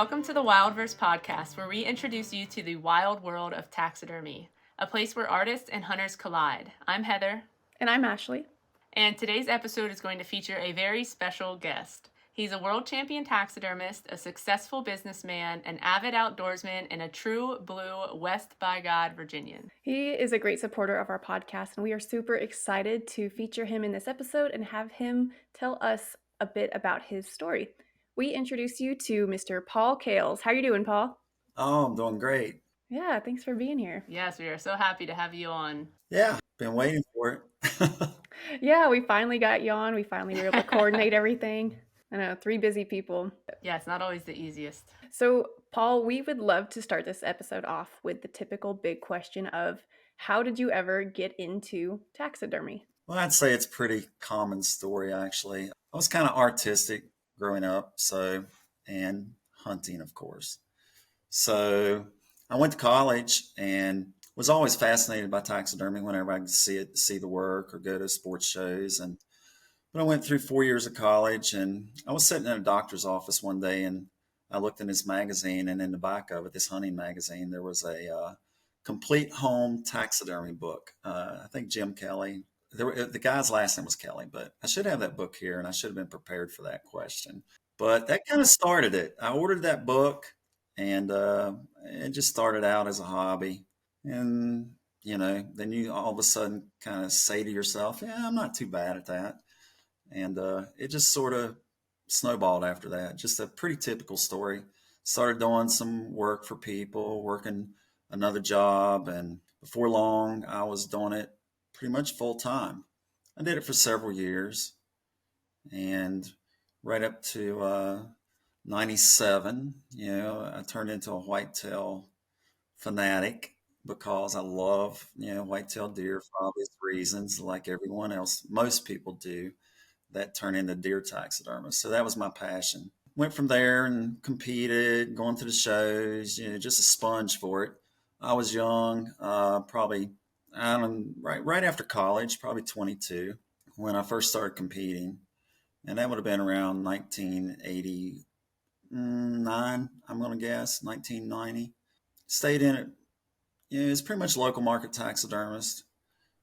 Welcome to the Wildverse podcast, where we introduce you to the wild world of taxidermy, a place where artists and hunters collide. I'm Heather. And I'm Ashley. And today's episode is going to feature a very special guest. He's a world champion taxidermist, a successful businessman, an avid outdoorsman, and a true blue West by God Virginian. He is a great supporter of our podcast, and we are super excited to feature him in this episode and have him tell us a bit about his story. We introduce you to Mr. Paul Kales. How are you doing, Paul? Oh, I'm doing great. Yeah, thanks for being here. Yes, we are so happy to have you on. Yeah, been waiting for it. Yeah, we finally got you on. We finally were able to coordinate everything. I know, 3 busy people. Yeah, it's not always the easiest. So, Paul, we would love to start this episode off with the typical big question of how did you ever get into taxidermy? Well, I'd say it's a pretty common story, actually. I was kind of artistic growing up, and hunting, of course. So I went to college and was always fascinated by taxidermy whenever I could see the work or go to sports shows. But I went through 4 years of college, and I was sitting in a doctor's office one day, and I looked in his magazine, and in the back of it, this hunting magazine, there was a complete home taxidermy book. I think Jim Kelly. The guy's last name was Kelly, but I should have that book here, and I should have been prepared for that question. But that kind of started it. I ordered that book, and it just started out as a hobby. And, then you all of a sudden kind of say to yourself, yeah, I'm not too bad at that. And it just sort of snowballed after that. Just a pretty typical story. Started doing some work for people, working another job. And before long, I was doing it pretty much full time. I did it for several years. And right up to 97, I turned into a whitetail fanatic because I love, whitetail deer for obvious reasons, like everyone else, most people do, that turn into deer taxidermists. So that was my passion. Went from there and competed, going to the shows, just a sponge for it. I was young, probably, I don't know, right after college, probably 22, when I first started competing. And that would have been around 1989, I'm going to guess, 1990. Stayed in it. It's pretty much local market taxidermist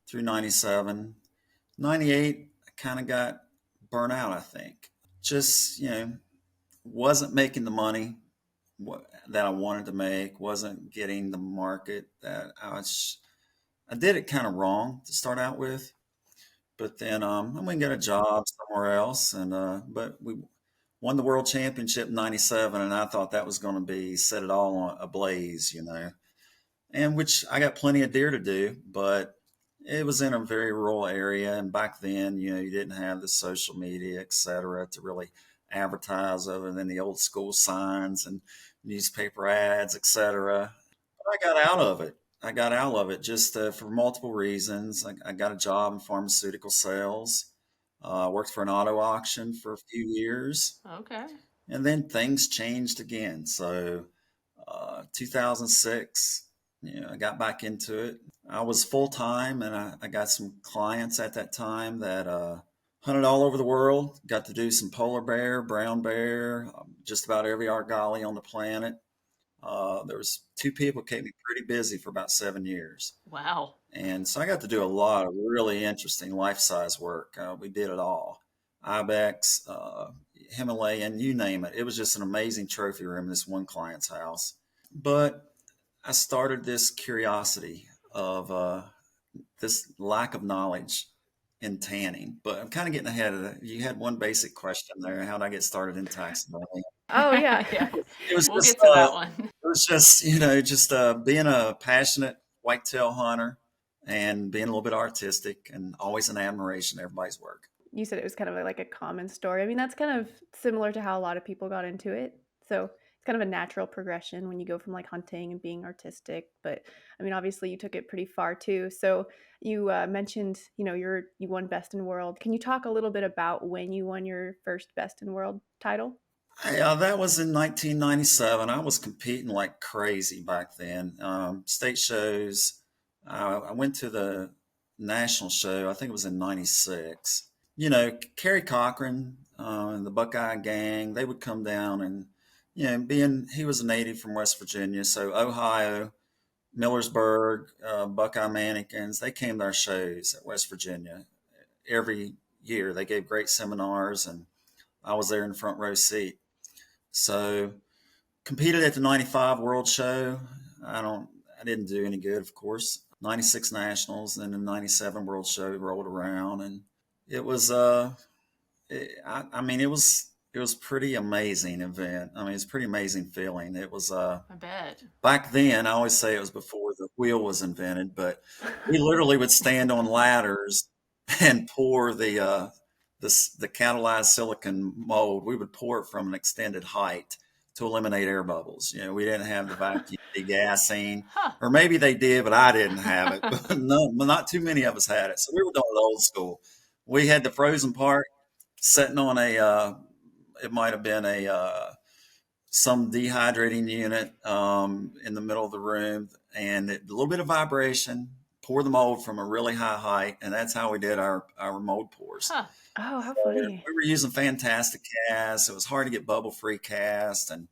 through 97. 98, I kind of got burnt out, I think. Just, wasn't making the money that I wanted to make, wasn't getting the market that I did it kind of wrong to start out with. But then I went and got a job somewhere else, but we won the world championship in 97, and I thought that was going to be set it all on ablaze, and which I got plenty of deer to do, but it was in a very rural area. And back then, you didn't have the social media, et cetera, to really advertise other than the old school signs and newspaper ads, et cetera. But I got out of it. Just for multiple reasons. I got a job in pharmaceutical sales. Worked for an auto auction for a few years. Okay. And then things changed again. So 2006, I got back into it. I was full time, and I got some clients at that time that hunted all over the world. Got to do some polar bear, brown bear, just about every argali on the planet. There was 2 people kept me pretty busy for about 7 years. Wow. And so I got to do a lot of really interesting life-size work. We did it all. Ibex, Himalayan, you name it. It was just an amazing trophy room in this one client's house. But I started this curiosity of this lack of knowledge in tanning. But I'm kind of getting ahead of it. You had one basic question there. How did I get started in taxidermy? Oh, yeah. We'll get to that one. It was just, being a passionate whitetail hunter and being a little bit artistic and always an admiration of everybody's work. You said it was kind of like a common story. I mean, that's kind of similar to how a lot of people got into it. So it's kind of a natural progression when you go from like hunting and being artistic. But I mean, obviously you took it pretty far too. So you mentioned, you won Best in World. Can you talk a little bit about when you won your first Best in World title? Yeah, that was in 1997. I was competing like crazy back then. State shows. I went to the national show. I think it was in 96. Kerry Cochran and the Buckeye Gang, they would come down and, he was a native from West Virginia, so Ohio, Millersburg, Buckeye Mannequins, they came to our shows at West Virginia every year. They gave great seminars, and I was there in the front row seat. So competed at the 95 World Show. I didn't do any good, of course. 96 Nationals, and then the 97 World Show rolled around, and it was, it was pretty amazing event. I mean, it's a pretty amazing feeling. It was, I bet. back then, I always say it was before the wheel was invented, but we literally would stand on ladders and pour the catalyzed silicon mold. We would pour it from an extended height to eliminate air bubbles. We didn't have the vacuum degassing, Huh. or maybe they did, but I didn't have it. But no, not too many of us had it. So we were doing it old school. We had the frozen part sitting on it might have been some dehydrating unit in the middle of the room, and a little bit of vibration, pour the mold from a really high height, and that's how we did our mold pours. Huh. Oh, how So funny. we were using fantastic casts. It was hard to get bubble-free cast, and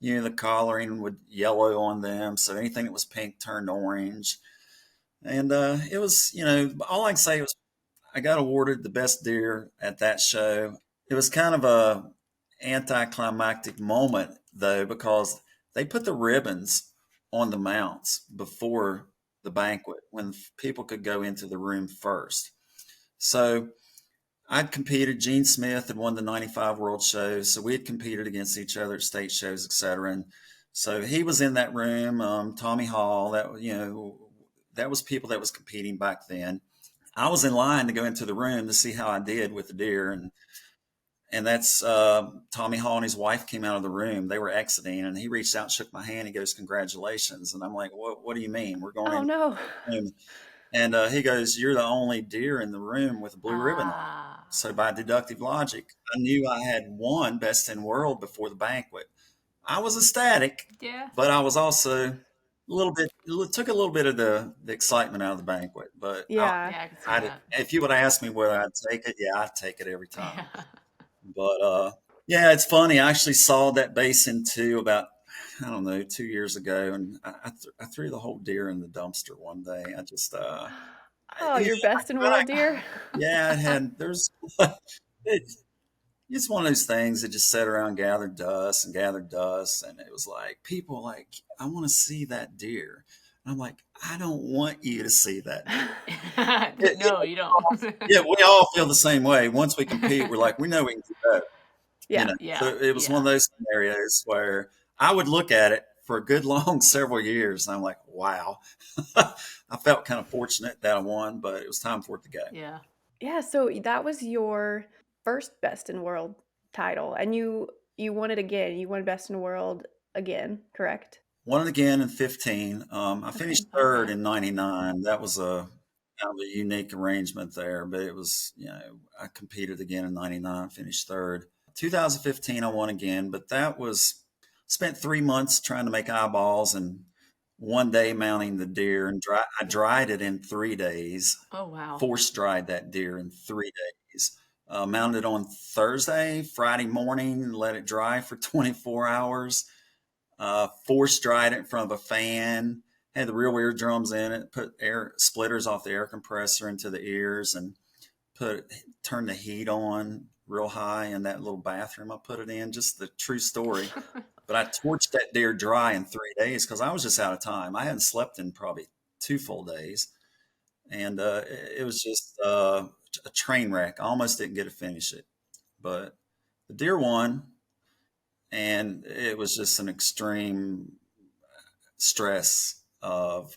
the coloring would yellow on them, so anything that was pink turned orange. And it was, all I can say was I got awarded the best deer at that show. It was kind of a anticlimactic moment though, because they put the ribbons on the mounts before the banquet when people could go into the room first. So I'd competed. Gene Smith had won the 95 World Shows, so we had competed against each other at state shows, etc. And so he was in that room. Tommy Hall, that was people that was competing back then. I was in line to go into the room to see how I did with the deer, and that's Tommy Hall and his wife came out of the room. They were exiting, and he reached out and shook my hand. He goes, "Congratulations!" And I'm like, "What do you mean? We're going Oh in no. the room." And he goes, "You're the only deer in the room with a blue ribbon on." So by deductive logic, I knew I had won Best in World before the banquet. I was ecstatic, Yeah. but I was also a little bit, it took a little bit of the excitement out of the banquet. But Yeah. Yeah, I can see that. if you would ask me whether I'd take it, yeah, I'd take it every time. Yeah. But yeah, it's funny. I actually saw that basin too about, I don't know, 2 years ago, and I threw the whole deer in the dumpster one day. I just, Oh, yeah, your best in world deer. yeah, it's one of those things that just sat around, gathered dust, and it was like people like, I want to see that deer. And I'm like, I don't want you to see that deer. No, you don't. Yeah, we all feel the same way. Once we compete, we're like, we know we can do better. Yeah. Yeah. So it was one of those scenarios where I would look at it for a good long several years, and I'm like, wow. I felt kind of fortunate that I won, but it was time for it to go. Yeah. Yeah, so that was your first best in world title, and you won it again. You won best in world again, correct? Won it again in 15. I finished Okay. third Okay. in 99. That was a kind of a unique arrangement there, but it was, I competed again in 99, finished third. 2015, I won again, but that was spent 3 months trying to make eyeballs and one day mounting the deer, and I dried it in 3 days. Oh wow. Force dried that deer in 3 days. Mounted on Thursday, Friday morning, let it dry for 24 hours. Force dried it in front of a fan, had the real eardrums in it, put air splitters off the air compressor into the ears, and turned the heat on real high in that little bathroom I put it in. Just the true story. But I torched that deer dry in 3 days because I was just out of time. I hadn't slept in probably 2 full days. And it was just a train wreck. I almost didn't get to finish it. But the deer won, and it was just an extreme stress of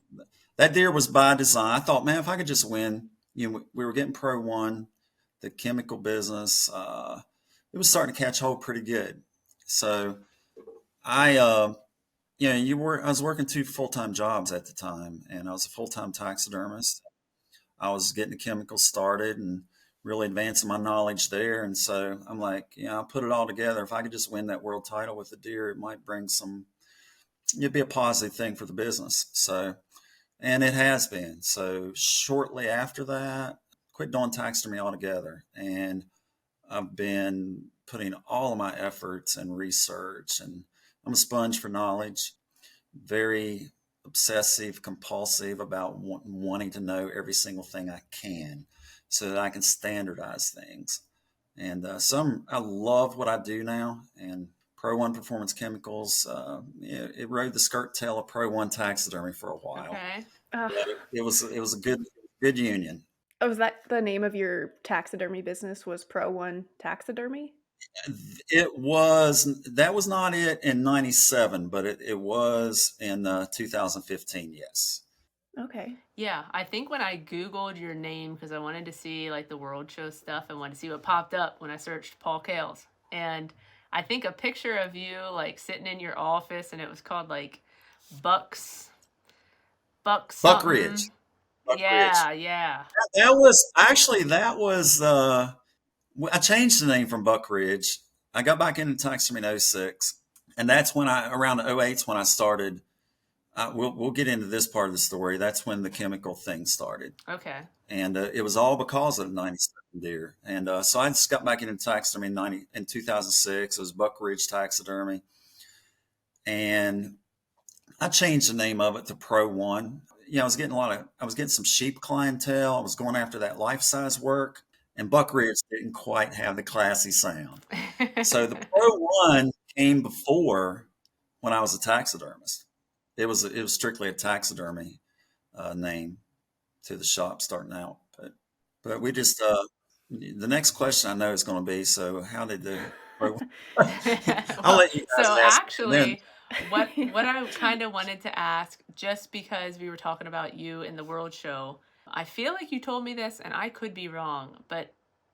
that deer was by design. I thought, man, if I could just win, we were getting PRO-1, the chemical business, it was starting to catch hold pretty good. So I was working 2 full-time jobs at the time, and I was a full-time taxidermist. I was getting the chemicals started and really advancing my knowledge there. And so I'm like, I'll put it all together. If I could just win that world title with the deer, it might bring it'd be a positive thing for the business. So, and it has been. So shortly after that, quit doing taxidermy altogether. And I've been putting all of my efforts and research and I'm a sponge for knowledge, very obsessive, compulsive about wanting to know every single thing I can so that I can standardize things. And I love what I do now. And PRO-1 Performance Chemicals, it rode the skirt tail of PRO-1 Taxidermy for a while. Okay. But it was a good union. Oh, was that the name of your taxidermy business? Was PRO-1 Taxidermy? That was not it in 97, but it was in 2015. Yes. Okay. Yeah, I think when I Googled your name, because I wanted to see like the World Show stuff and wanted to see what popped up when I searched Paul Kales. And I think a picture of you like sitting in your office and it was called like Bucks, Bucks Buck something. Ridge. Buck Yeah, Ridge. yeah. I changed the name from Buck Ridge. I got back into taxidermy in 06. And that's when around 08 when I started. We'll get into this part of the story. That's when the chemical thing started. Okay. And it was all because of the 97 deer. And so I just got back into taxidermy in 2006. It was Buck Ridge Taxidermy. And I changed the name of it to PRO-1. I was getting some sheep clientele. I was going after that life-size work. And Buck Ridge didn't quite have the classy sound. So the PRO-1 came before when I was a taxidermist. It was strictly a taxidermy name to the shop starting out. But we just the next question I know is going to be, so how did the I'll let you guys So ask. actually, what I kind of wanted to ask, just because we were talking about you in the World Show, I feel like you told me this, and I could be wrong, but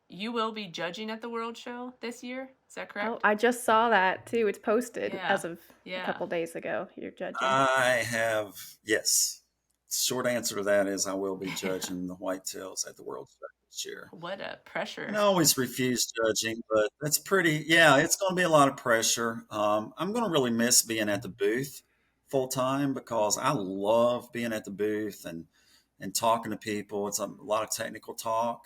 you will be judging at the World Show this year. Is that correct? Oh, I just saw that too. It's posted Yeah. as of Yeah. a couple days ago. You're judging. I have, yes. Short answer to that is I will be judging the whitetails at the World Show this year. What a pressure. And I always refuse judging, but it's it's going to be a lot of pressure. I'm going to really miss being at the booth full time because I love being at the booth and talking to people. It's a lot of technical talk.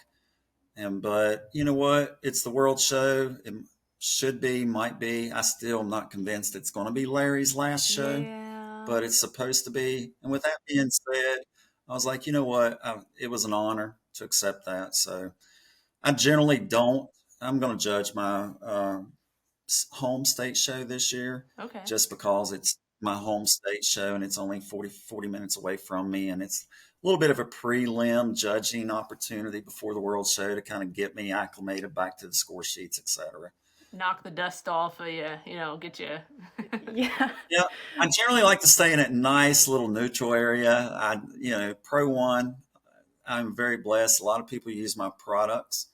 But you know what? It's the World Show. It should be, might be. I still am not convinced it's going to be Larry's last show. Yeah. But it's supposed to be. And with that being said, I was like, you know what? It was an honor to accept that. So I generally don't. I'm going to judge my home state show this year. Okay. Just because it's my home state show and it's only 40 minutes away from me. And it's a little bit of a prelim judging opportunity before the World Show to kind of get me acclimated back to the score sheets, etc. Knock the dust off of you, get you. Yeah. Yeah. I generally like to stay in a nice little neutral area. PRO-1, I'm very blessed. A lot of people use my products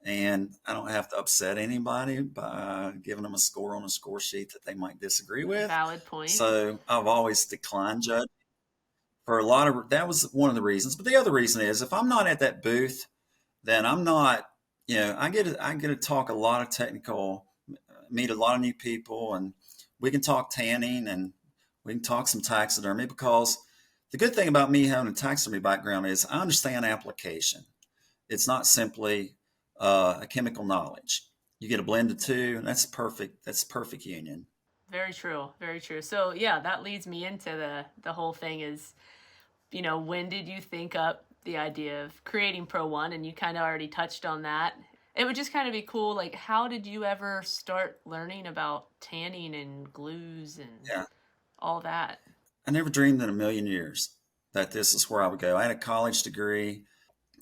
and I don't have to upset anybody by giving them a score on a score sheet that they might disagree with. Valid point. So I've always declined judging. That was one of the reasons. But the other reason is if I'm not at that booth, then I'm not, I get to talk a lot of technical, meet a lot of new people, and we can talk tanning and we can talk some taxidermy because the good thing about me having a taxidermy background is I understand application. It's not simply a chemical knowledge. You get a blend of two, and that's perfect. That's perfect union. Very true. Very true. So yeah, that leads me into the whole thing is, when did you think up the idea of creating PRO-1? And you kind of already touched on that. It would just kind of be cool. Like, how did you ever start learning about tanning and glues and all that? I never dreamed in a million years that this is where I would go. I had a college degree,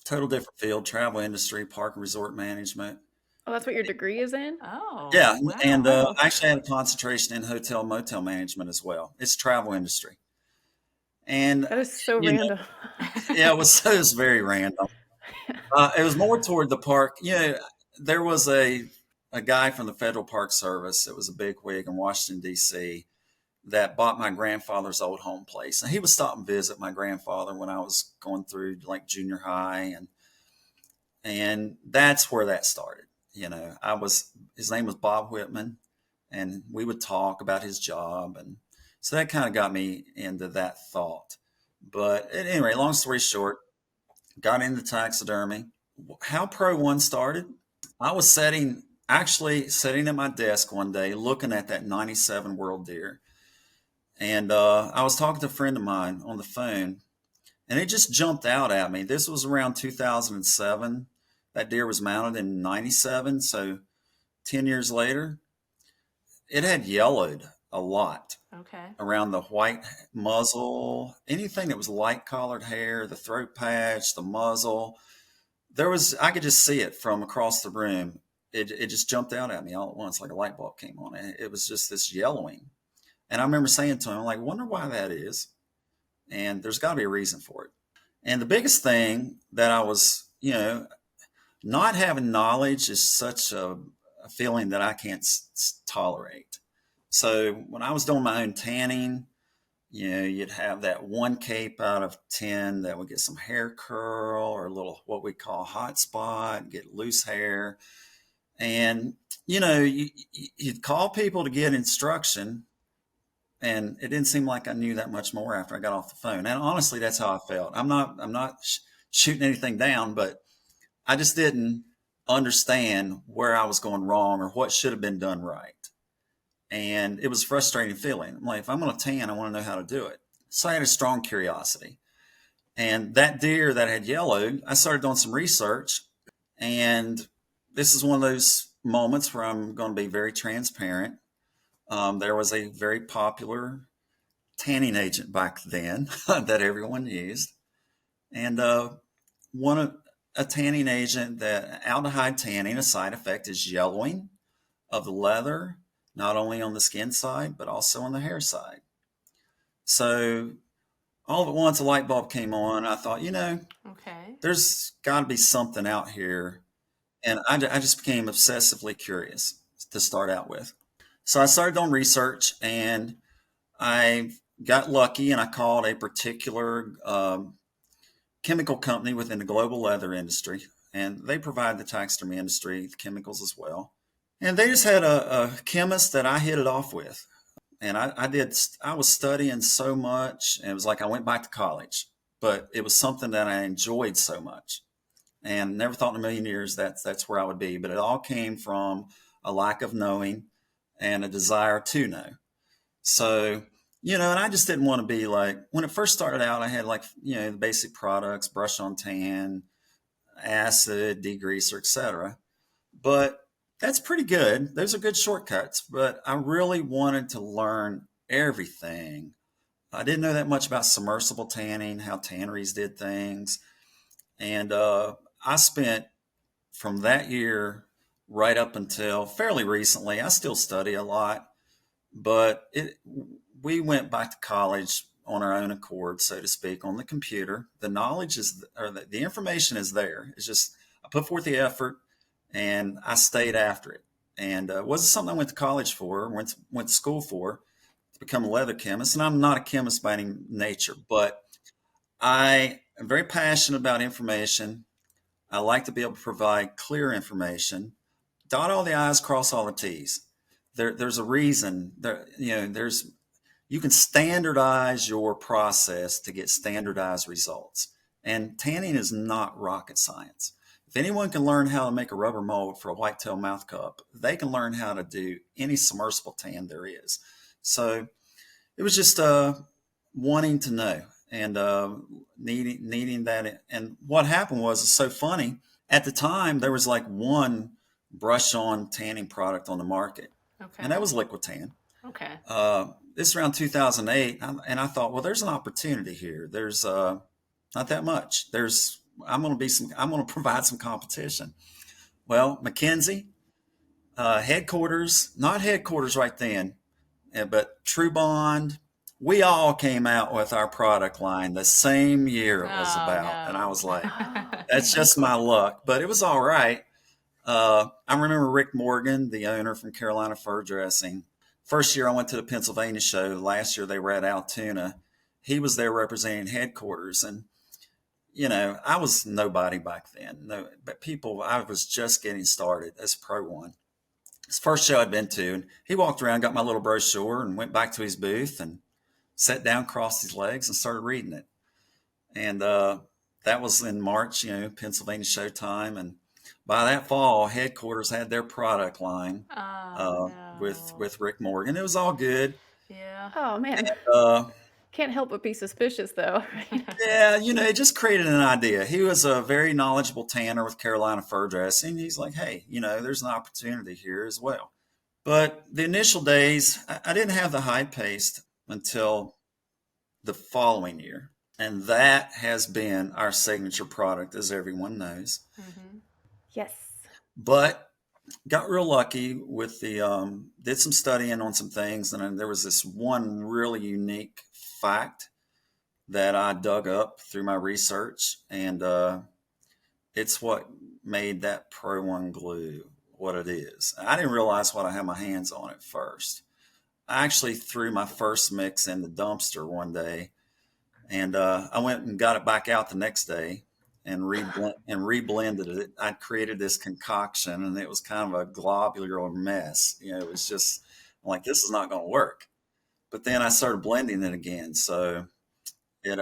total different field, travel industry, park and resort management. Oh, that's what your degree is in? Oh. Yeah. Wow. And I actually had a concentration in hotel motel management as well. It's travel industry. And that is so random. It was very random. It was more toward the park. There was a guy from the Federal Park Service. It was a bigwig in Washington, D.C. that bought my grandfather's old home place. And he would stop and visit my grandfather when I was going through like junior high. And that's where that started. His name was Bob Whitman, and we would talk about his job. And so that kind of got me into that thought. But anyway, long story short, got into taxidermy. How PRO-1 started, I actually sitting at my desk one day looking at that 97 World Deer. And I was talking to a friend of mine on the phone, and it just jumped out at me. This was around 2007. That deer was mounted in 97. So 10 years later, it had yellowed a lot Okay. around the white muzzle, anything that was light colored hair, the throat patch, the muzzle. I could just see it from across the room. It just jumped out at me all at once, like a light bulb came on. It was just this yellowing. And I remember saying to him, like, wonder why that is. And there's got to be a reason for it. And the biggest thing that I was, not having knowledge is such a feeling that I can't tolerate. So when I was doing my own tanning, you'd have that one cape out of 10 that would get some hair curl or a little, what we call hot spot, get loose hair. And, you'd call people to get instruction, and it didn't seem like I knew that much more after I got off the phone. And honestly, that's how I felt. I'm not shooting anything down, but I just didn't understand where I was going wrong or what should have been done right. And it was a frustrating feeling. I'm like, if I'm going to tan, I want to know how to do it. So I had a strong curiosity. And that deer that had yellowed, I started doing some research. And this is one of those moments where I'm going to be very transparent. There was a very popular tanning agent back then that everyone used. And a tanning agent, that aldehyde tanning, a side effect is yellowing of the leather, not only on the skin side, but also on the hair side. So all at once a light bulb came on. I thought, Okay. there's got to be something out here. And I just became obsessively curious to start out with. So I started doing research, and I got lucky, and I called a particular chemical company within the global leather industry, and they provide the taxidermy industry, the chemicals as well. And they just had a chemist that I hit it off with. And I was studying so much, and it was like I went back to college, but it was something that I enjoyed so much, and never thought in a million years that's where I would be. But it all came from a lack of knowing and a desire to know. So, and I just didn't want to be like, when it first started out, I had the basic products, brush on tan, acid, degreaser, etc. But that's pretty good. Those are good shortcuts, but I really wanted to learn everything. I didn't know that much about submersible tanning, how tanneries did things. And I spent from that year right up until fairly recently, I still study a lot, but we went back to college on our own accord, so to speak, on the computer. The knowledge the information is there. It's just, I put forth the effort and I stayed after it. And it wasn't something I went to college for, went to school for, to become a leather chemist. And I'm not a chemist by any nature, but I am very passionate about information. I like to be able to provide clear information, dot all the I's, cross all the T's. There's a reason you can standardize your process to get standardized results. And tanning is not rocket science. If anyone can learn how to make a rubber mold for a whitetail mouth cup, they can learn how to do any submersible tan there is. So it was just wanting to know and needing that. And what happened was, it's so funny. At the time, there was like one brush-on tanning product on the market, Okay. and that was Liquid Tan. Okay. This is around 2008, and I thought, well, there's an opportunity here. There's not that much. I'm going to provide some competition. Well, McKinsey, headquarters, not headquarters right then, but True Bond, we all came out with our product line the same year it was about. No. And I was like, that's just my luck, but it was all right. I remember Rick Morgan, the owner from Carolina Fur Dressing. First year I went to the Pennsylvania show. Last year they were at Altoona. He was there representing headquarters. And, I was nobody back then. No, but I was just getting started as PRO-1. His first show I'd been to, and he walked around, got my little brochure, and went back to his booth and sat down, crossed his legs, and started reading it. And that was in March, Pennsylvania show time. And by that fall, headquarters had their product line Oh no. with Rick Morgan. It was all good. Yeah. Oh man, Uh, can't help but be suspicious though, right? yeah, it just created an idea. He was a very knowledgeable tanner with Carolina fur dressing. He's like, hey, there's an opportunity here as well. But the initial days, I didn't have the hide paste until the following year. And that has been our signature product, as everyone knows. Mm-hmm. Yes. But got real lucky with did some studying on some things. And then there was this one really unique fact that I dug up through my research. And it's what made that PRO-1 glue what it is. I didn't realize what I had my hands on at first. I actually threw my first mix in the dumpster one day, and I went and got it back out the next day and reblended it. I created this concoction, and it was kind of a globular mess. It was just I'm like, this is not going to work. But then I started blending it again, so it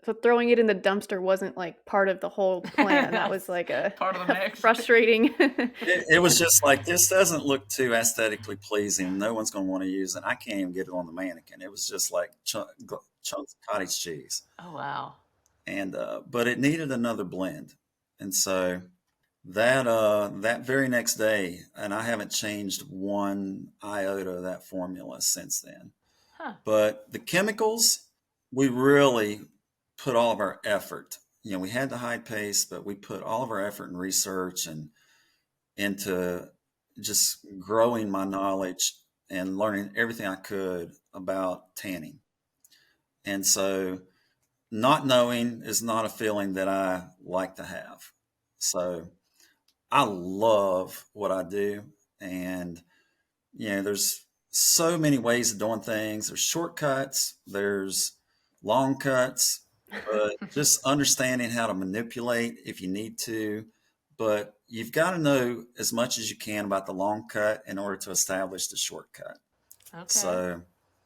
So throwing it in the dumpster wasn't like part of the whole plan. That was like a Part of the mix. frustrating. it was just like, this doesn't look too aesthetically pleasing. No one's going to want to use it. I can't even get it on the mannequin. It was just like chunks of cottage cheese. Oh wow. And but it needed another blend, and so that very next day, and I haven't changed one iota of that formula since then. Huh. But the chemicals, we really put all of our effort. We had the hide paste, but we put all of our effort and research and into just growing my knowledge and learning everything I could about tanning. And so not knowing is not a feeling that I like to have. So I love what I do. And, there's so many ways of doing things. There's shortcuts, there's long cuts, but just understanding how to manipulate if you need to. But you've got to know as much as you can about the long cut in order to establish the shortcut. Okay. So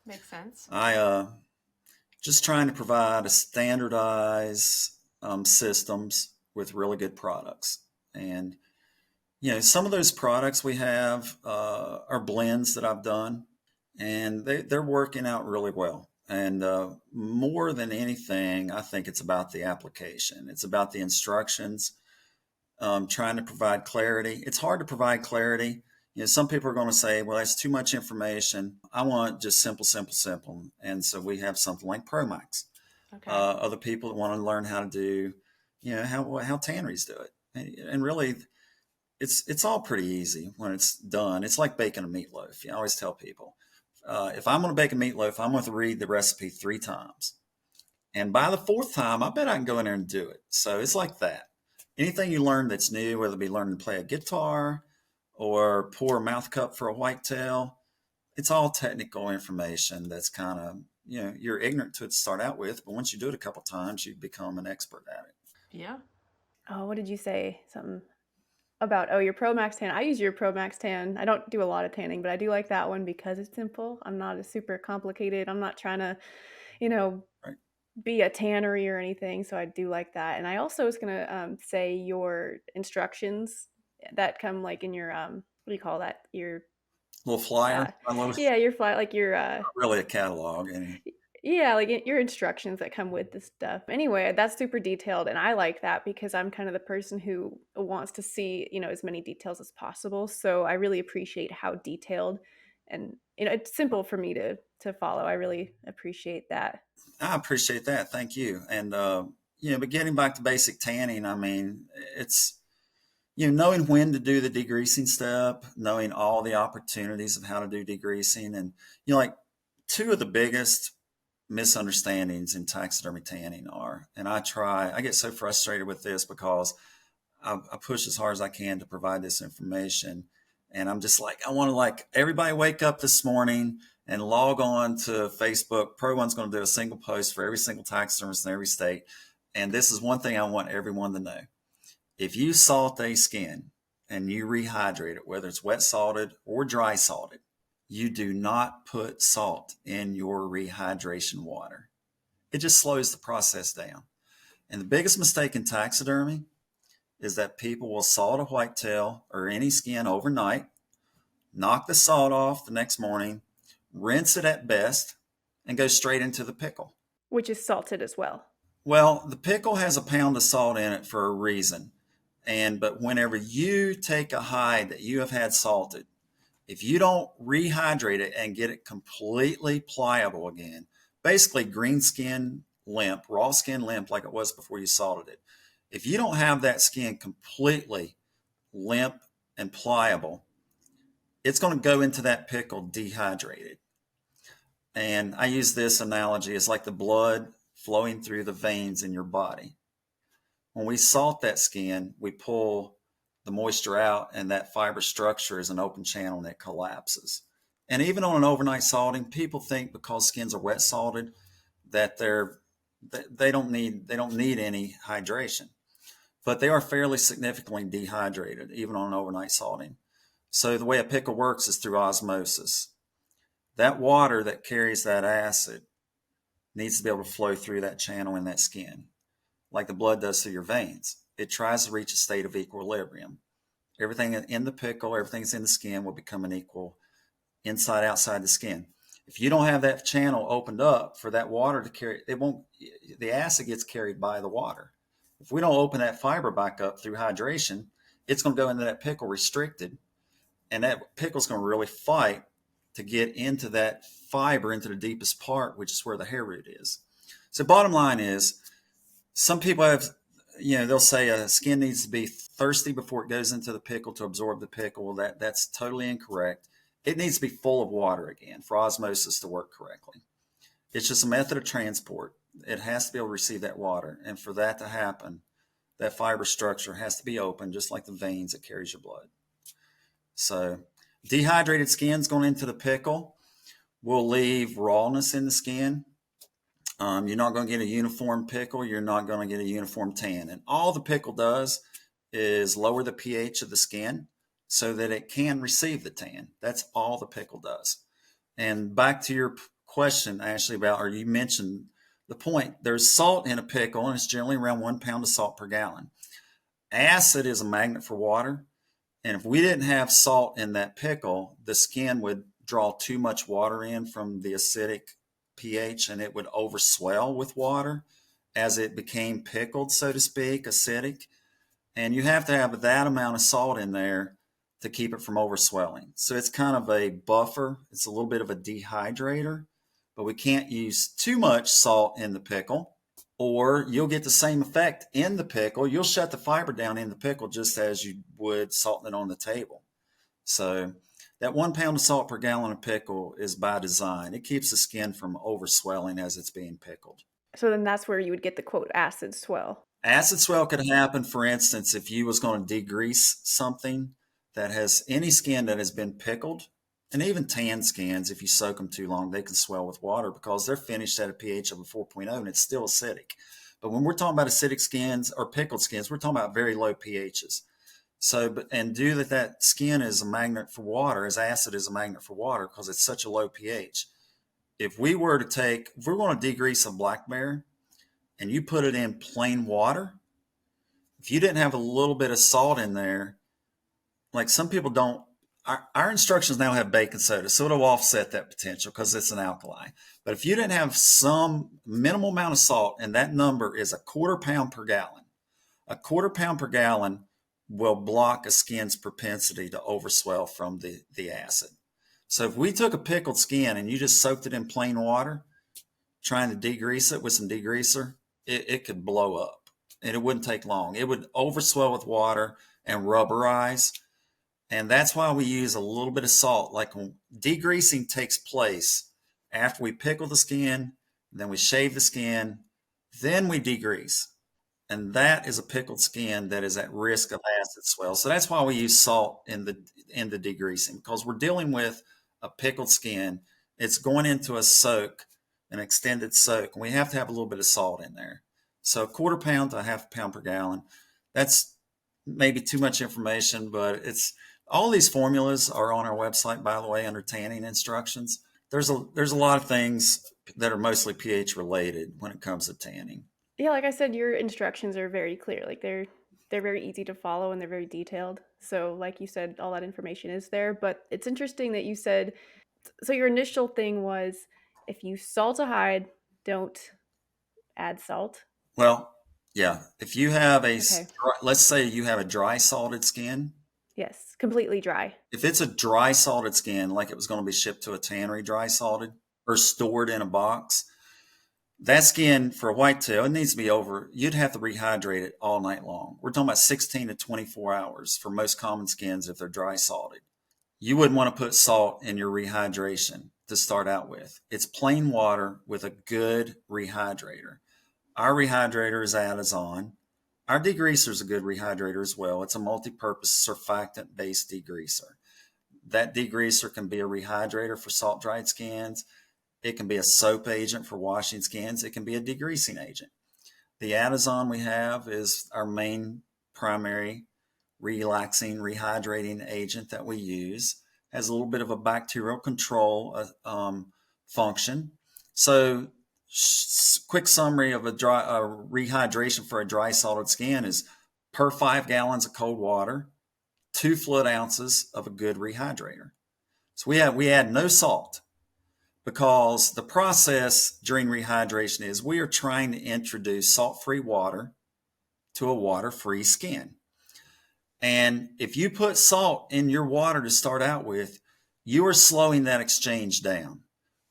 makes sense. I just trying to provide a standardized systems with really good products. And, some of those products we have are blends that I've done, and they're working out really well. And more than anything, I think it's about the application. It's about the instructions, trying to provide clarity. It's hard to provide clarity. Some people are going to say, well, that's too much information. I want just simple, simple, simple. And so we have something like ProMax. Okay. Other people that want to learn how to do, how tanneries do it. And really, it's all pretty easy when it's done. It's like baking a meatloaf. I always tell people, if I'm going to bake a meatloaf, I'm going to read the recipe 3 times. And by the 4th time, I bet I can go in there and do it. So it's like that. Anything you learn that's new, whether it be learning to play a guitar or pour a mouth cup for a whitetail, it's all technical information that's kind of, you're ignorant to it to start out with, but once you do it a couple times, you become an expert at it. Yeah. Oh, what did you say? Something about, your Pro Max tan. I use your Pro Max tan. I don't do a lot of tanning, but I do like that one because it's simple. I'm not a super complicated. I'm not trying to, Right. be a tannery or anything. So I do like that. And I also was going to say your instructions that come like in your, what do you call that? Your Little flyer. yeah, your fly, like your Really a catalog. yeah, like your instructions that come with this stuff. Anyway, that's super detailed, and I like that because I'm kind of the person who wants to see, as many details as possible. So I really appreciate how detailed, and it's simple for me to follow. I really appreciate that. I appreciate that. Thank you. And but getting back to basic tanning, I mean, it's knowing when to do the degreasing step, knowing all the opportunities of how to do degreasing, and like 2 of the biggest misunderstandings in taxidermy tanning are, and I get so frustrated with this because I push as hard as I can to provide this information, and I'm just like, I want to like everybody wake up this morning and log on to Facebook. PRO-1's going to do a single post for every single taxidermist in every state, and this is one thing I want everyone to know. If you salt a skin and you rehydrate it, whether it's wet salted or dry salted, you do not put salt in your rehydration water. It just slows the process down. And the biggest mistake in taxidermy is that people will salt a whitetail or any skin overnight, knock the salt off the next morning, rinse it at best, and go straight into the pickle. Which is salted as well. Well, the pickle has a pound of salt in it for a reason. But whenever you take a hide that you have had salted, if you don't rehydrate it and get it completely pliable again, basically green skin limp, raw skin limp like it was before you salted it. If you don't have that skin completely limp and pliable, it's going to go into that pickle dehydrated. And I use this analogy as like the blood flowing through the veins in your body. When we salt that skin, we pull the moisture out, and that fiber structure is an open channel and it collapses. And even on an overnight salting, people think because skins are wet salted that they don't need any hydration, but they are fairly significantly dehydrated even on an overnight salting. So the way a pickle works is through osmosis. That water that carries that acid needs to be able to flow through that channel in that skin, like the blood does through your veins. It tries to reach a state of equilibrium. Everything in the pickle, everything that's in the skin will become an equal inside, outside the skin. If you don't have that channel opened up for that water to carry, the acid gets carried by the water. If we don't open that fiber back up through hydration, it's going to go into that pickle restricted, and that pickle's going to really fight to get into that fiber, into the deepest part, which is where the hair root is. So bottom line is, some people have, they'll say a skin needs to be thirsty before it goes into the pickle to absorb the pickle. That's totally incorrect. It needs to be full of water again for osmosis to work correctly. It's just a method of transport. It has to be able to receive that water. And for that to happen, that fiber structure has to be open, just like the veins that carries your blood. So dehydrated skins going into the pickle will leave rawness in the skin. You're not going to get a uniform pickle. You're not going to get a uniform tan. And all the pickle does is lower the pH of the skin so that it can receive the tan. That's all the pickle does. And back to your question, Ashley, or you mentioned the point, there's salt in a pickle, and it's generally around 1 pound of salt per gallon. Acid is a magnet for water. And if we didn't have salt in that pickle, the skin would draw too much water in from the acidic pH, and it would overswell with water as it became pickled, so to speak, acidic. And you have to have that amount of salt in there to keep it from overswelling. So it's kind of a buffer. It's a little bit of a dehydrator, but we can't use too much salt in the pickle, or you'll get the same effect in the pickle. You'll shut the fiber down in the pickle just as you would salting it on the table. So that 1 pound of salt per gallon of pickle is by design. It keeps the skin from overswelling as it's being pickled. So then that's where you would get the quote acid swell. Acid swell could happen, for instance, if you was going to degrease something that has any skin that has been pickled, and even tan skins, if you soak them too long, they can swell with water because they're finished at a pH of a 4.0 and it's still acidic. But when we're talking about acidic skins or pickled skins, we're talking about very low pHs. So, and due that skin is a magnet for water, as acid is a magnet for water because it's such a low pH. If we're going to degrease a black bear and you put it in plain water, if you didn't have a little bit of salt in there, like some people don't, our instructions now have baking soda, so it'll offset that potential because it's an alkali. But if you didn't have some minimal amount of salt, and that number is 1/4 pound per gallon, 1/4 pound per gallon will block a skin's propensity to overswell from the acid. So if we took a pickled skin and you just soaked it in plain water, trying to degrease it with some degreaser, it could blow up, and it wouldn't take long. It would overswell with water and rubberize. And that's why we use a little bit of salt. Like when degreasing takes place after we pickle the skin, then we shave the skin, then we degrease. And that is a pickled skin that is at risk of acid swell. So that's why we use salt in the degreasing, because we're dealing with a pickled skin. It's going into a soak, an extended soak, and we have to have a little bit of salt in there. So 1/4 pound to 1/2 pound per gallon. That's maybe too much information, but it's all these formulas are on our website, by the way, under tanning instructions. There's a lot of things that are mostly pH related when it comes to tanning. Yeah, like I said, your instructions are very clear. Like they're they're very easy to follow and they're very detailed. So, like you said, all that information is there. But it's interesting that you said, so your initial thing was if you salt a hide, don't add salt. Well, yeah. If you have Okay. let's say you have a dry salted skin. Yes, completely dry. If it's a dry salted skin, like it was going to be shipped to a tannery dry salted or stored in a box, that skin for a whitetail, it needs to be over. You'd have to rehydrate it all night long. We're talking about 16 to 24 hours for most common skins if they're dry salted. You wouldn't want to put salt in your rehydration to start out with. It's plain water with a good rehydrator. Our rehydrator is Adazon. Our degreaser is a good rehydrator as well. It's a multi-purpose surfactant-based degreaser. That degreaser can be a rehydrator for salt-dried skins. It can be a soap agent for washing skins. It can be a degreasing agent. The Adazon we have is our main primary relaxing, rehydrating agent that we use. Has a little bit of a bacterial control function. So, quick summary of a rehydration for a dry salted skin is per 5 gallons of cold water, 2 fluid ounces of a good rehydrator. So we add no salt because the process during rehydration is we are trying to introduce salt-free water to a water-free skin. And if you put salt in your water to start out with, you are slowing that exchange down.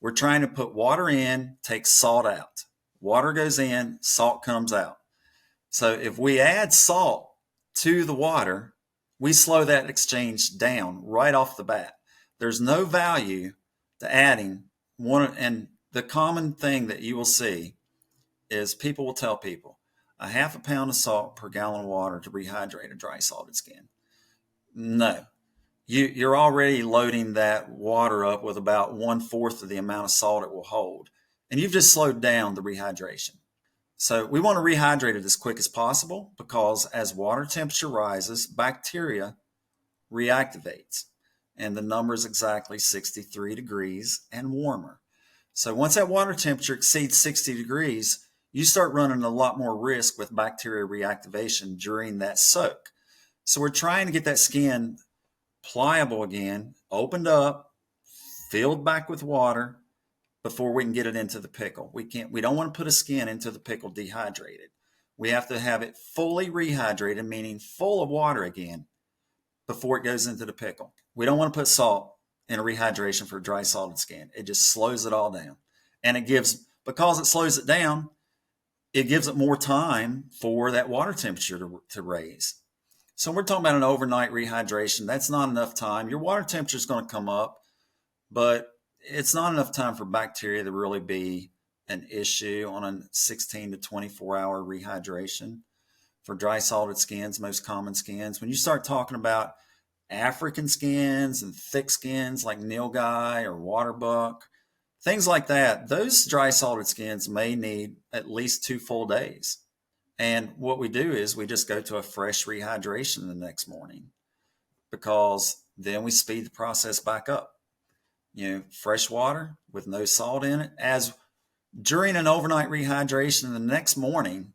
We're trying to put water in, take salt out. Water goes in, salt comes out. So if we add salt to the water, we slow that exchange down right off the bat. There's no value to adding one. And the common thing that you will see is people will tell people a half a pound of salt per gallon of water to rehydrate a dry salted skin. No, you're already loading that water up with about 1/4 of the amount of salt it will hold. And you've just slowed down the rehydration. So we want to rehydrate it as quick as possible because as water temperature rises, bacteria reactivates. And the number is exactly 63 degrees and warmer. So once that water temperature exceeds 60 degrees, you start running a lot more risk with bacteria reactivation during that soak. So we're trying to get that skin pliable again, opened up, filled back with water before we can get it into the pickle. We don't want to put a skin into the pickle dehydrated. We have to have it fully rehydrated, meaning full of water again, before it goes into the pickle. We don't want to put salt in a rehydration for a dry salted skin. It just slows it all down. And because it slows it down, it gives it more time for that water temperature to raise. So we're talking about an overnight rehydration. That's not enough time. Your water temperature is going to come up, but it's not enough time for bacteria to really be an issue on a 16 to 24 hour rehydration for dry salted skins, most common skins. When you start talking about African skins and thick skins like nilgai or waterbuck, things like that, those dry salted skins may need at least 2 full days. And what we do is we just go to a fresh rehydration the next morning because then we speed the process back up. Fresh water with no salt in it. As during an overnight rehydration the next morning,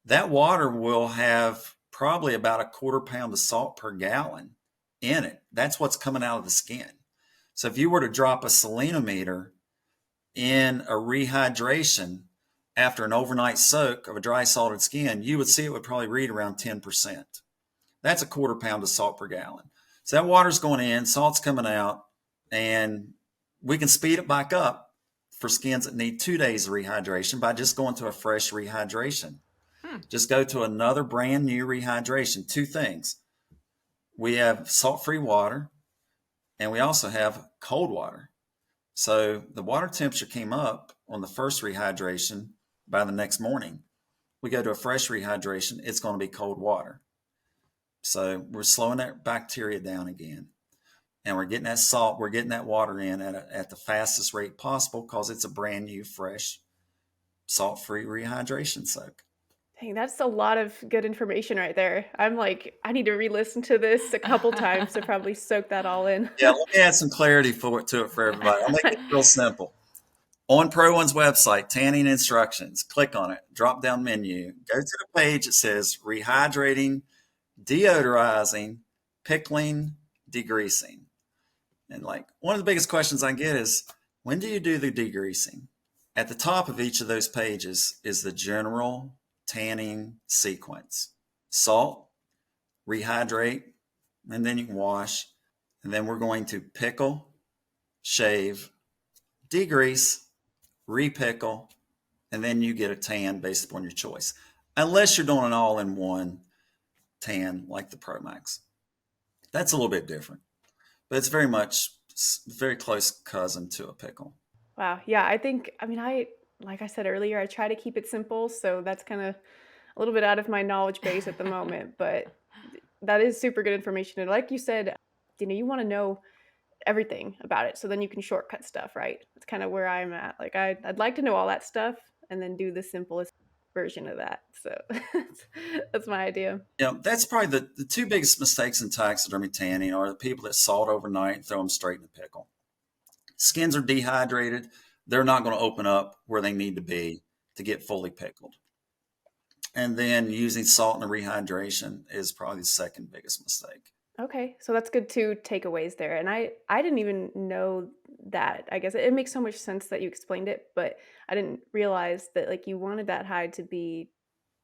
that water will have probably about a 1/4 pound of salt per gallon in it. That's what's coming out of the skin. So if you were to drop a salinometer in a rehydration after an overnight soak of a dry salted skin, you would see it would probably read around 10%. That's a 1/4 pound of salt per gallon. So that water's going in, salt's coming out, and we can speed it back up for skins that need 2 days of rehydration by just going to a fresh rehydration. Just go to another brand new rehydration. 2 things. We have salt-free water, and we also have cold water. So the water temperature came up on the first rehydration. By the next morning, we go to a fresh rehydration, it's going to be cold water. So we're slowing that bacteria down again. And we're getting that salt, we're getting that water in at the fastest rate possible because it's a brand new, fresh, salt-free rehydration soak. Dang, that's a lot of good information right there. I'm like, I need to re-listen to this a couple times to probably soak that all in. Yeah, let me add some clarity to it for everybody. I'll make it real simple. On PRO-1's website, tanning instructions, click on it, drop down menu, go to the page that says rehydrating, deodorizing, pickling, degreasing. And like one of the biggest questions I get is, when do you do the degreasing? At the top of each of those pages is the general tanning sequence: salt, rehydrate, and then you can wash. And then we're going to pickle, shave, degrease, repickle, and then you get a tan based upon your choice. Unless you're doing an all in one tan like the Pro Max. That's a little bit different, but it's very much very close cousin to a pickle. Wow. Yeah, I think, I mean, like I said earlier, I try to keep it simple. So that's kind of a little bit out of my knowledge base at the moment, but that is super good information. And like you said, you want to know everything about it so then you can shortcut stuff, right? That's kind of where I'm at. Like, I'd like to know all that stuff and then do the simplest version of that. So that's my idea. Yeah, that's probably the two biggest mistakes in taxidermy tanning are the people that salt overnight and throw them straight in the pickle. Skins are dehydrated. They're not going to open up where they need to be to get fully pickled. And then using salt and rehydration is probably the second biggest mistake. Okay, so that's good two takeaways there. And I didn't even know that. I guess it makes so much sense that you explained it, but I didn't realize that like you wanted that hide to be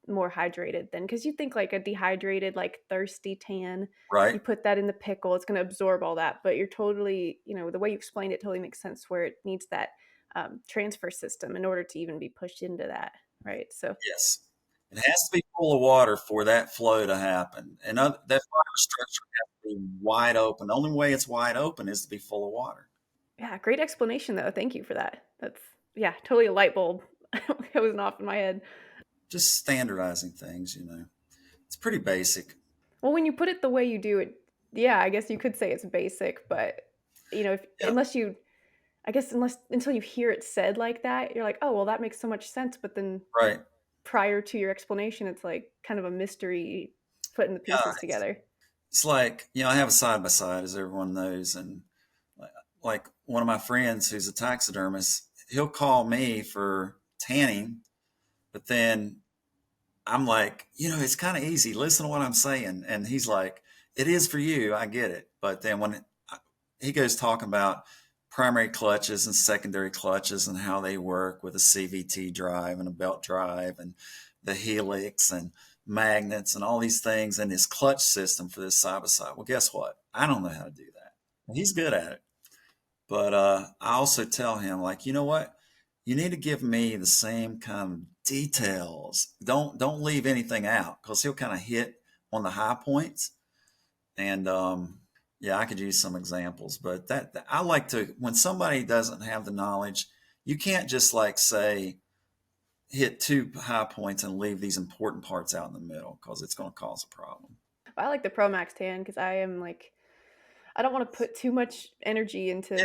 more hydrated then, because you think like a dehydrated, like thirsty tan, Right? you put that in the pickle, it's going to absorb all that. But you're totally, the way you explained it totally makes sense where it needs that transfer system in order to even be pushed into that, right? So Yes. It has to be full of water for that flow to happen. And that fiber structure has to be wide open. The only way it's wide open is to be full of water. yeah, great explanation though. Thank you for that. That's yeah, totally a light bulb. It wasn't off in my head. Just standardizing things. It's pretty basic. Well, when you put it the way you do it, yeah, I guess you could say it's basic, but if, Yeah, unless you I guess unless until you hear it said like that, you're like, "Oh, well, that makes so much sense." But then right. prior to your explanation, it's like kind of a mystery putting the Yeah, pieces together. it's like, I have a side by side, as everyone knows. And like one of my friends who's a taxidermist, he'll call me for tanning, but then I'm like, it's kind of easy. Listen to what I'm saying. And he's like, it is for you. I get it. But then when he goes talking about primary clutches and secondary clutches and how they work with a CVT drive and a belt drive and the helix and magnets and all these things and his clutch system for this side by side. Well, guess what? I don't know how to do that. He's good at it. But I also tell him, like, you know what? You need to give me the same kind of details. Don't leave anything out, because he'll kind of hit on the high points. And yeah, I could use some examples, but that I like to, when somebody doesn't have the knowledge, you can't just like say hit two high points and leave these important parts out in the middle, because it's going to cause a problem. I like the Pro Max tan because I am like, I don't want to put too much energy into Yeah,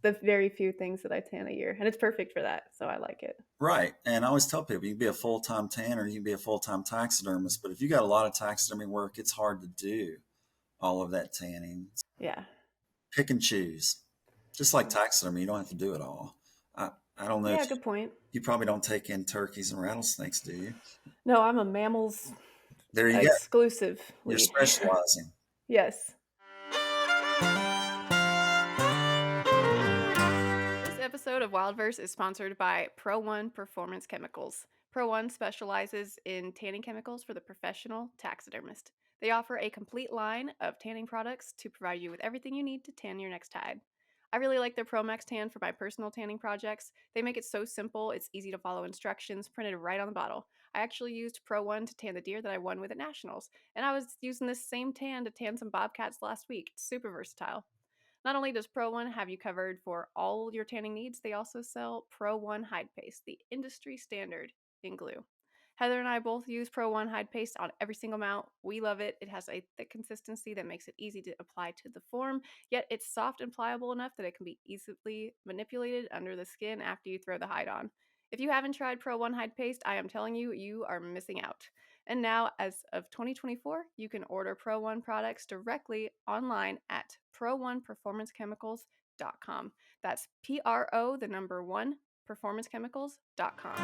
the very few things that I tan a year, and it's perfect for that. So I like it. right. And I always tell people, you can be a full-time tanner, you can be a full-time taxidermist, but if you got a lot of taxidermy work, it's hard to do all of that tanning. Yeah. Pick and choose. Just like taxidermy, you don't have to do it all. I don't know if Yeah, good point. you probably don't take in turkeys and rattlesnakes, do you? No, I'm a mammals There you go. You're exclusively. specializing. Yes. This episode of Wildverse is sponsored by PRO-1 Performance Chemicals. PRO-1 specializes in tanning chemicals for the professional taxidermist. They offer a complete line of tanning products to provide you with everything you need to tan your next hide. I really like their Pro Max Tan for my personal tanning projects. They make it so simple, it's easy to follow instructions printed right on the bottle. I actually used Pro-1 to tan the deer that I won with at Nationals, and I was using this same tan to tan some bobcats last week. It's super versatile. Not only does Pro-1 have you covered for all your tanning needs, they also sell Pro-1 Hide Paste, the industry standard in glue. Heather and I both use Pro-1 Hide Paste on every single mount. We love it. It has a thick consistency that makes it easy to apply to the form, yet it's soft and pliable enough that it can be easily manipulated under the skin after you throw the hide on. If you haven't tried Pro-1 Hide Paste, I am telling you, you are missing out. And now, as of 2024, you can order Pro-1 products directly online at pro1performancechemicals.com. That's PRO, the number 1, performancechemicals.com.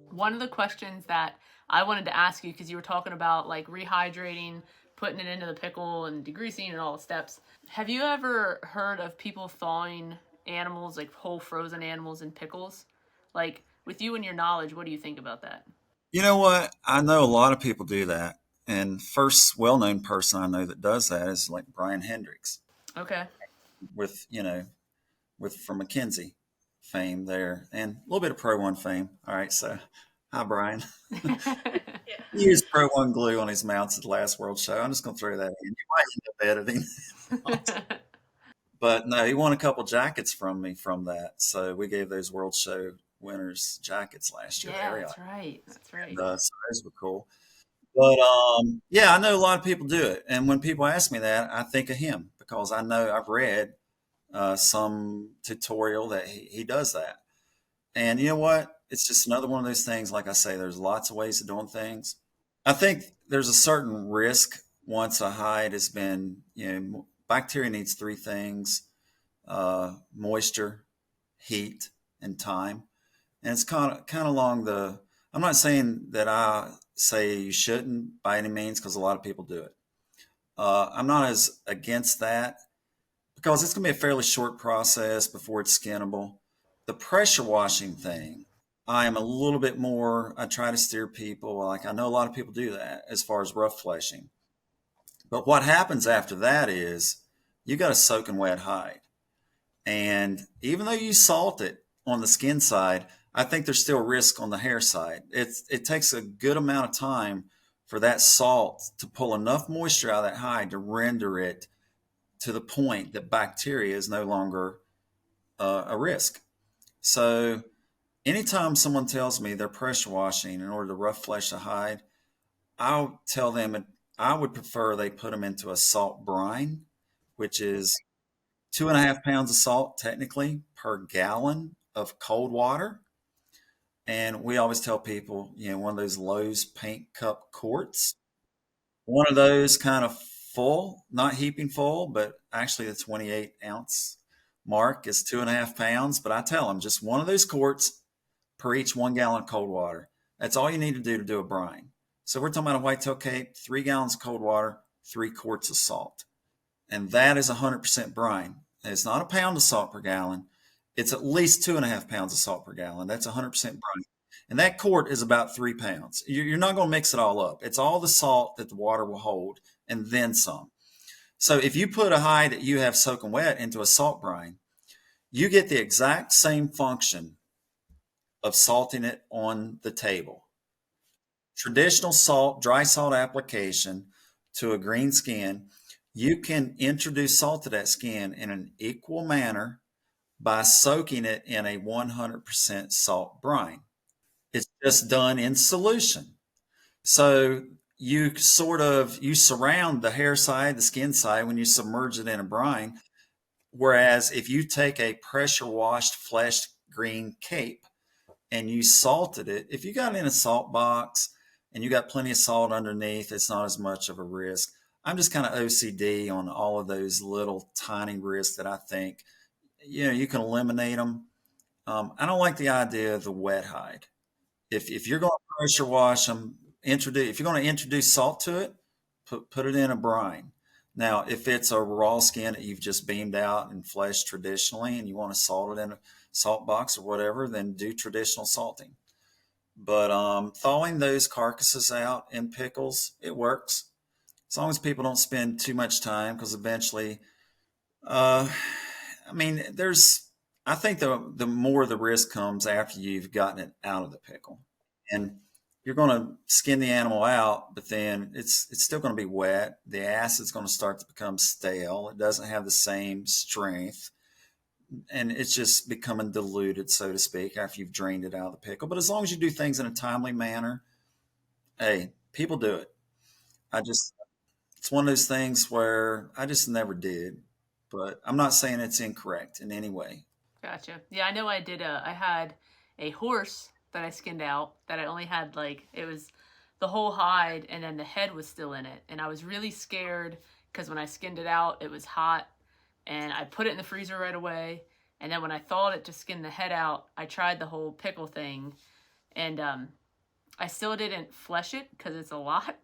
One of the questions that I wanted to ask you, because you were talking about like rehydrating, putting it into the pickle and degreasing and all the steps. Have you ever heard of people thawing animals, like whole frozen animals in pickles? Like, with you and your knowledge, what do you think about that? You know what? I know a lot of people do that. And first well-known person I know that does that is like Brian Hendricks Okay. with, with from McKinsey fame there and a little bit of PRO-1 fame. All right. So hi, Brian. He used PRO-1 glue on his mounts at the last World Show. I'm just going to throw that in. You might end up editing. But no, he won a couple jackets from me from that. So we gave those World Show winners jackets last year. Yeah, that's right. That's right. So those were cool. But yeah, I know a lot of people do it. And when people ask me that, I think of him because I know I've read some tutorial that he does that. And you know what? It's just another one of those things. Like I say, there's lots of ways of doing things. I think there's a certain risk once a hide has been, bacteria needs three things: moisture, heat, and time. And it's kind of along the. I'm not saying that I say you shouldn't by any means, because a lot of people do it. I'm not as against that because it's going to be a fairly short process before it's skinnable. The pressure washing thing, I am a little bit more. I try to steer people. Like I know a lot of people do that as far as rough fleshing. But what happens after that is you got a soaking wet hide. And even though you salt it on the skin side, I think there's still risk on the hair side. It takes a good amount of time for that salt to pull enough moisture out of that hide to render it to the point that bacteria is no longer a risk. So anytime someone tells me they're pressure washing in order to rough flesh a hide, I'll tell them I would prefer they put them into a salt brine, which is 2.5 pounds of salt technically per gallon of cold water. And we always tell people, one of those Lowe's paint cup quarts, one of those kind of full, not heaping full, but actually the 28-ounce mark is 2.5 pounds. But I tell them just one of those quarts per each 1 gallon of cold water. That's all you need to do a brine. So we're talking about a whitetail cape, 3 gallons of cold water, 3 quarts of salt. And that is 100% brine. And it's not a pound of salt per gallon. It's at least 2.5 pounds of salt per gallon. That's 100% brine. And that quart is about 3 pounds. You're not going to mix it all up. It's all the salt that the water will hold and then some. So if you put a hide that you have soaking wet into a salt brine, you get the exact same function of salting it on the table. Traditional salt, dry salt application to a green skin, you can introduce salt to that skin in an equal manner by soaking it in a 100% salt brine. It's just done in solution. So you surround the hair side, the skin side when you submerge it in a brine. Whereas if you take a pressure washed fleshed green cape and you salted it, if you got it in a salt box and you got plenty of salt underneath, it's not as much of a risk. I'm just kind of OCD on all of those little tiny risks that I think, you can eliminate them. I don't like the idea of the wet hide. If you're going to pressure wash them, if you're going to introduce salt to it, put it in a brine. Now, if it's a raw skin that you've just beamed out and fleshed traditionally and you want to salt it in a salt box or whatever, then do traditional salting. But thawing those carcasses out in pickles, it works. As long as people don't spend too much time, because eventually, I think the more the risk comes after you've gotten it out of the pickle. And you're going to skin the animal out, but then it's still going to be wet. The acid's going to start to become stale. It doesn't have the same strength. And it's just becoming diluted, so to speak, after you've drained it out of the pickle. But as long as you do things in a timely manner, hey, people do it. It's one of those things where I just never did. But I'm not saying it's incorrect in any way. Gotcha. Yeah, I know I had a horse that I skinned out that I only had it was the whole hide and then the head was still in it. And I was really scared because when I skinned it out, it was hot, and I put it in the freezer right away. And then when I thawed it to skin the head out, I tried the whole pickle thing, and I still didn't flesh it because it's a lot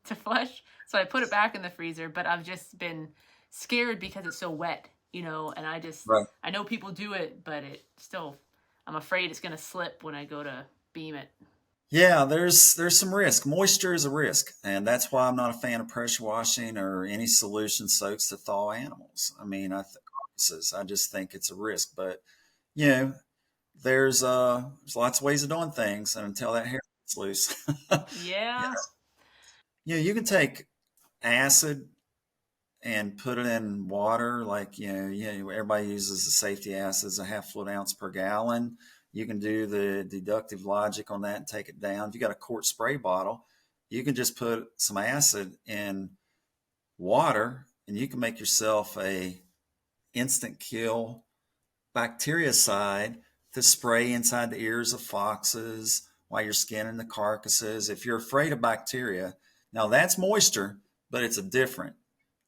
to flesh. So I put it back in the freezer, but I've just been scared because it's so wet, and Right. I know people do it, but it still, I'm afraid it's going to slip when I go to beam it. Yeah, there's some risk. Moisture is a risk, and that's why I'm not a fan of pressure washing or any solution soaks to thaw animals. I mean, carcasses. I just think it's a risk. But you know, there's lots of ways of doing things, and until that hair gets loose, yeah, Yeah. you can take acid and put it in water. Like everybody uses the safety acids, a half fluid ounce per gallon. You can do the deductive logic on that and take it down. If you got a quart spray bottle, you can just put some acid in water, and you can make yourself a instant kill bactericide to spray inside the ears of foxes while you're skinning the carcasses. If you're afraid of bacteria, now that's moisture, but it's a different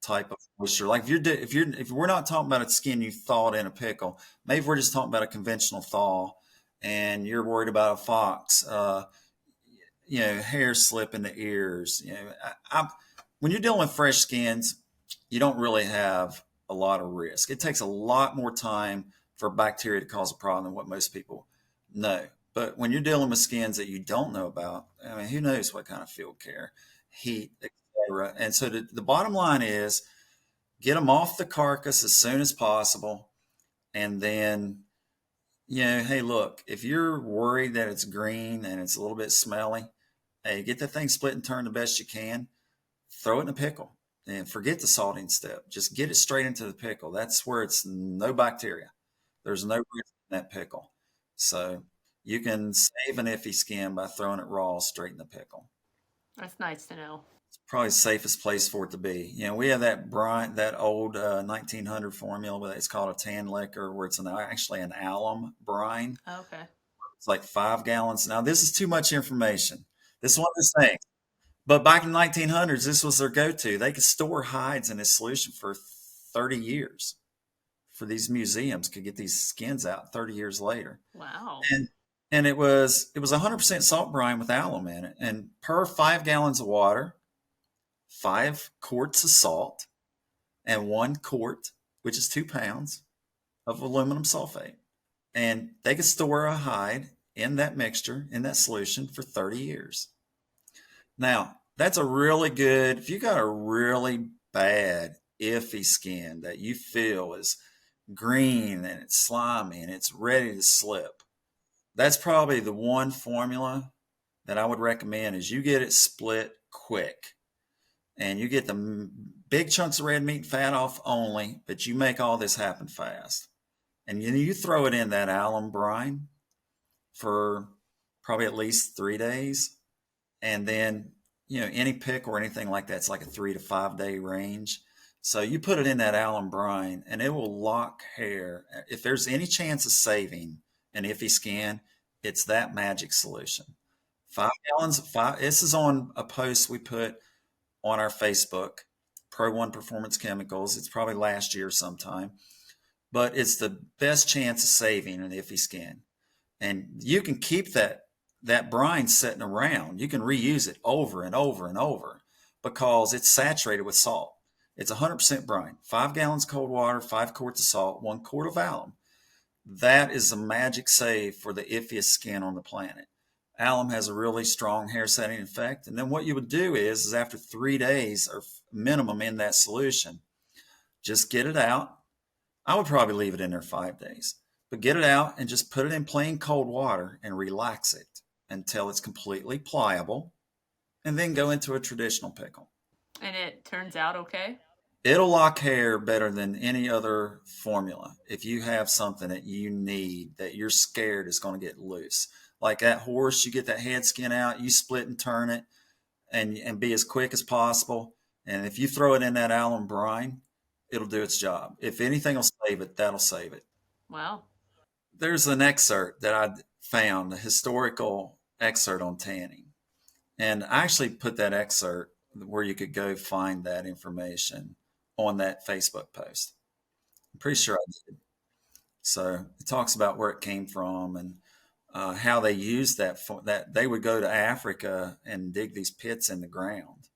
type of moisture. Like if we're not talking about a skin you thawed in a pickle, maybe we're just talking about a conventional thaw, and you're worried about a fox, hair slip in the ears. When you're dealing with fresh skins, you don't really have a lot of risk. It takes a lot more time for bacteria to cause a problem than what most people know. But when you're dealing with skins that you don't know about, I mean, who knows what kind of field care, heat, etc. And so the bottom line is get them off the carcass as soon as possible. And then, hey, look, if you're worried that it's green and it's a little bit smelly, hey, get the thing split and turn the best you can. Throw it in a pickle and forget the salting step. Just get it straight into the pickle. That's where it's no bacteria. There's no risk in that pickle. So you can save an iffy skin by throwing it raw straight in the pickle. That's nice to know. It's probably the safest place for it to be. We have that brine, that old 1900 formula. It's called a tan liquor, where it's actually an alum brine. Okay. It's like 5 gallons. Now, this is too much information. This is one of the things. But back in the 1900s, this was their go-to. They could store hides in this solution for 30 years. For these museums could get these skins out 30 years later. Wow. And it was 100% salt brine with alum in it. And per 5 gallons of water, 5 quarts of salt, and 1 quart, which is 2 pounds, of aluminum sulfate. And they could store a hide in that mixture, in that solution, for 30 years. Now, that's a really good, if you got a really bad, iffy skin that you feel is green and it's slimy and it's ready to slip, that's probably the one formula that I would recommend is you get it split quick and you get the big chunks of red meat and fat off only, but you make all this happen fast. And you throw it in that alum brine for probably at least 3 days. And then, any pick or anything like that's like a 3 to 5 day range. So you put it in that alum brine and it will lock hair. If there's any chance of saving an iffy skin, it's that magic solution. 5 gallons, this is on a post we put on our Facebook, PRO-1 Performance Chemicals. It's probably last year sometime, but it's the best chance of saving an iffy skin. And you can keep that brine sitting around. You can reuse it over and over and over because it's saturated with salt. It's 100% brine. 5 gallons cold water, 5 quarts of salt, 1 quart of alum. That is a magic save for the iffiest skin on the planet. Alum has a really strong hair setting effect. And then what you would do is after 3 days or minimum in that solution, just get it out. I would probably leave it in there 5 days, but get it out and just put it in plain cold water and relax it until it's completely pliable, and then go into a traditional pickle. And it turns out okay? It'll lock hair better than any other formula. If you have something that you need that you're scared is going to get loose, like that horse, you get that head skin out, you split and turn it, and be as quick as possible. And if you throw it in that alum brine, it'll do its job. If anything will save it, that'll save it. Wow. There's an excerpt that I found, a historical excerpt on tanning. And I actually put that excerpt where you could go find that information on that Facebook post. I'm pretty sure I did. So it talks about where it came from and how they used that. That they would go to Africa and dig these pits in the ground,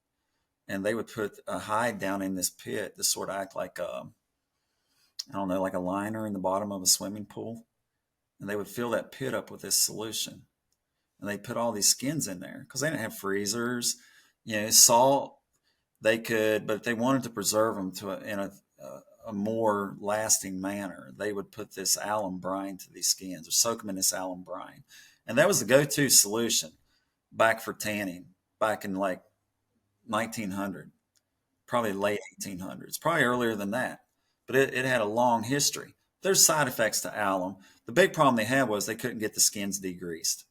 and they would put a hide down in this pit to sort of act like I don't know, like a liner in the bottom of a swimming pool, and they would fill that pit up with this solution, and they put all these skins in there because they didn't have freezers, salt. They could, but if they wanted to preserve them in a more lasting manner, they would put this alum brine to these skins or soak them in this alum brine. And that was the go-to solution back for tanning back in like 1900, probably late 1800s, probably earlier than that. But it had a long history. There's side effects to alum. The big problem they had was they couldn't get the skins degreased.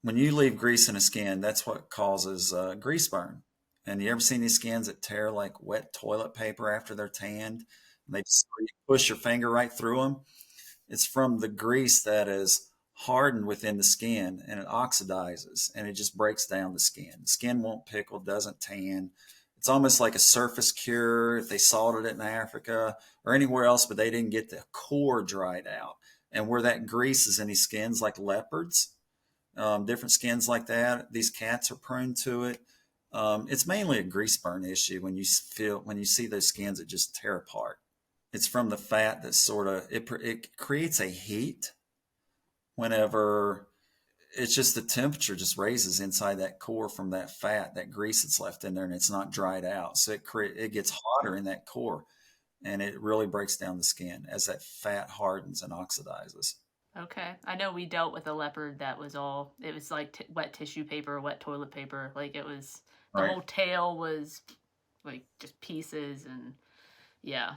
When you leave grease in a skin, that's what causes grease burn. And you ever seen these skins that tear like wet toilet paper after they're tanned? And they just push your finger right through them. It's from the grease that is hardened within the skin, and it oxidizes and it just breaks down the skin. The skin won't pickle, doesn't tan. It's almost like a surface cure if they salted it in Africa or anywhere else, but they didn't get the core dried out. And where that grease is in these skins, like leopards, different skins like that, these cats are prone to it. It's mainly a grease burn issue when you see those skins that just tear apart. It's from the fat that sort of it creates a heat whenever it's just the temperature just raises inside that core from that fat, that grease that's left in there, and it's not dried out. So it gets hotter in that core, and it really breaks down the skin as that fat hardens and oxidizes. Okay. I know we dealt with a leopard that was it was like wet tissue paper, wet toilet paper. Like it was, the Right. whole tail was like just pieces, and yeah.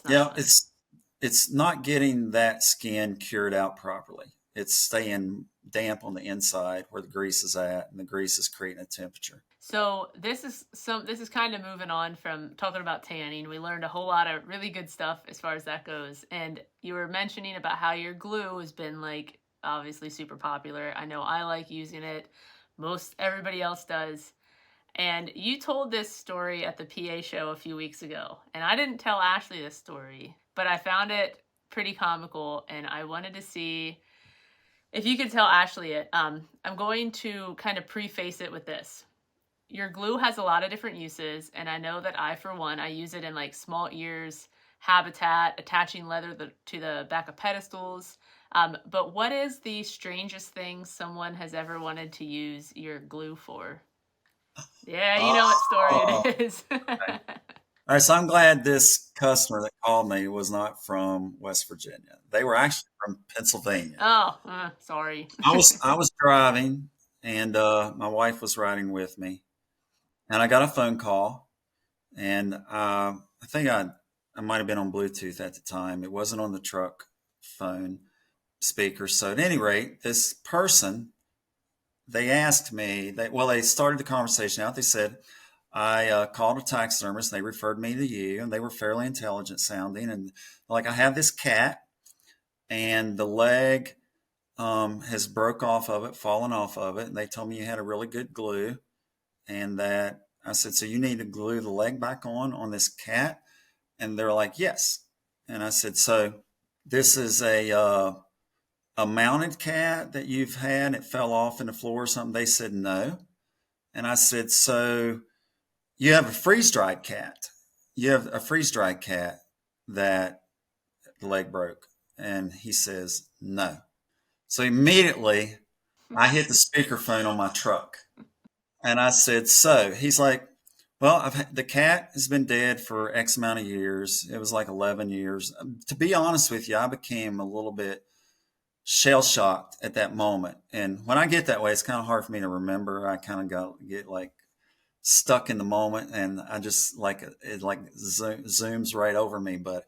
It's not getting that skin cured out properly. It's staying damp on the inside where the grease is at, and the grease is creating a temperature. So this is kind of moving on from talking about tanning. We learned a whole lot of really good stuff as far as that goes. And you were mentioning about how your glue has been like obviously super popular. I know I like using it. Most everybody else does. And you told this story at the PA show a few weeks ago. And I didn't tell Ashley this story, but I found it pretty comical, and I wanted to see if you could tell Ashley it. I'm going to kind of preface it with this. Your glue has a lot of different uses, and I know that for one, I use it in like small ears, habitat, attaching leather to the back of pedestals. But what is the strangest thing someone has ever wanted to use your glue for? Yeah, you know what story it is. Okay. All right, so I'm glad this customer that called me was not from West Virginia. They were actually from Pennsylvania. Oh, sorry. I was driving, and my wife was riding with me, and I got a phone call, and I think I might have been on Bluetooth at the time. It wasn't on the truck phone speaker. So at any rate, this person, they asked me, they started the conversation out. They said, I called a taxidermist. They referred me to you, and they were fairly intelligent sounding. And like, I have this cat, and the leg has broke off of it, fallen off of it. And they told me you had a really good glue, and that I said, so you need to glue the leg back on this cat? And they're like, yes. And I said, so this is a mounted cat that you've had, it fell off in the floor or something? They said, no. And I said, so you have a freeze-dried cat. You have a freeze-dried cat that the leg broke. And he says, no. So immediately I hit the speakerphone on my truck. And I said, so he's like, well, the cat has been dead for X amount of years. It was like 11 years. To be honest with you, I became a little bit shell-shocked at that moment. And when I get that way, it's kind of hard for me to remember. I kind of get like stuck in the moment, and I just it zooms right over me. But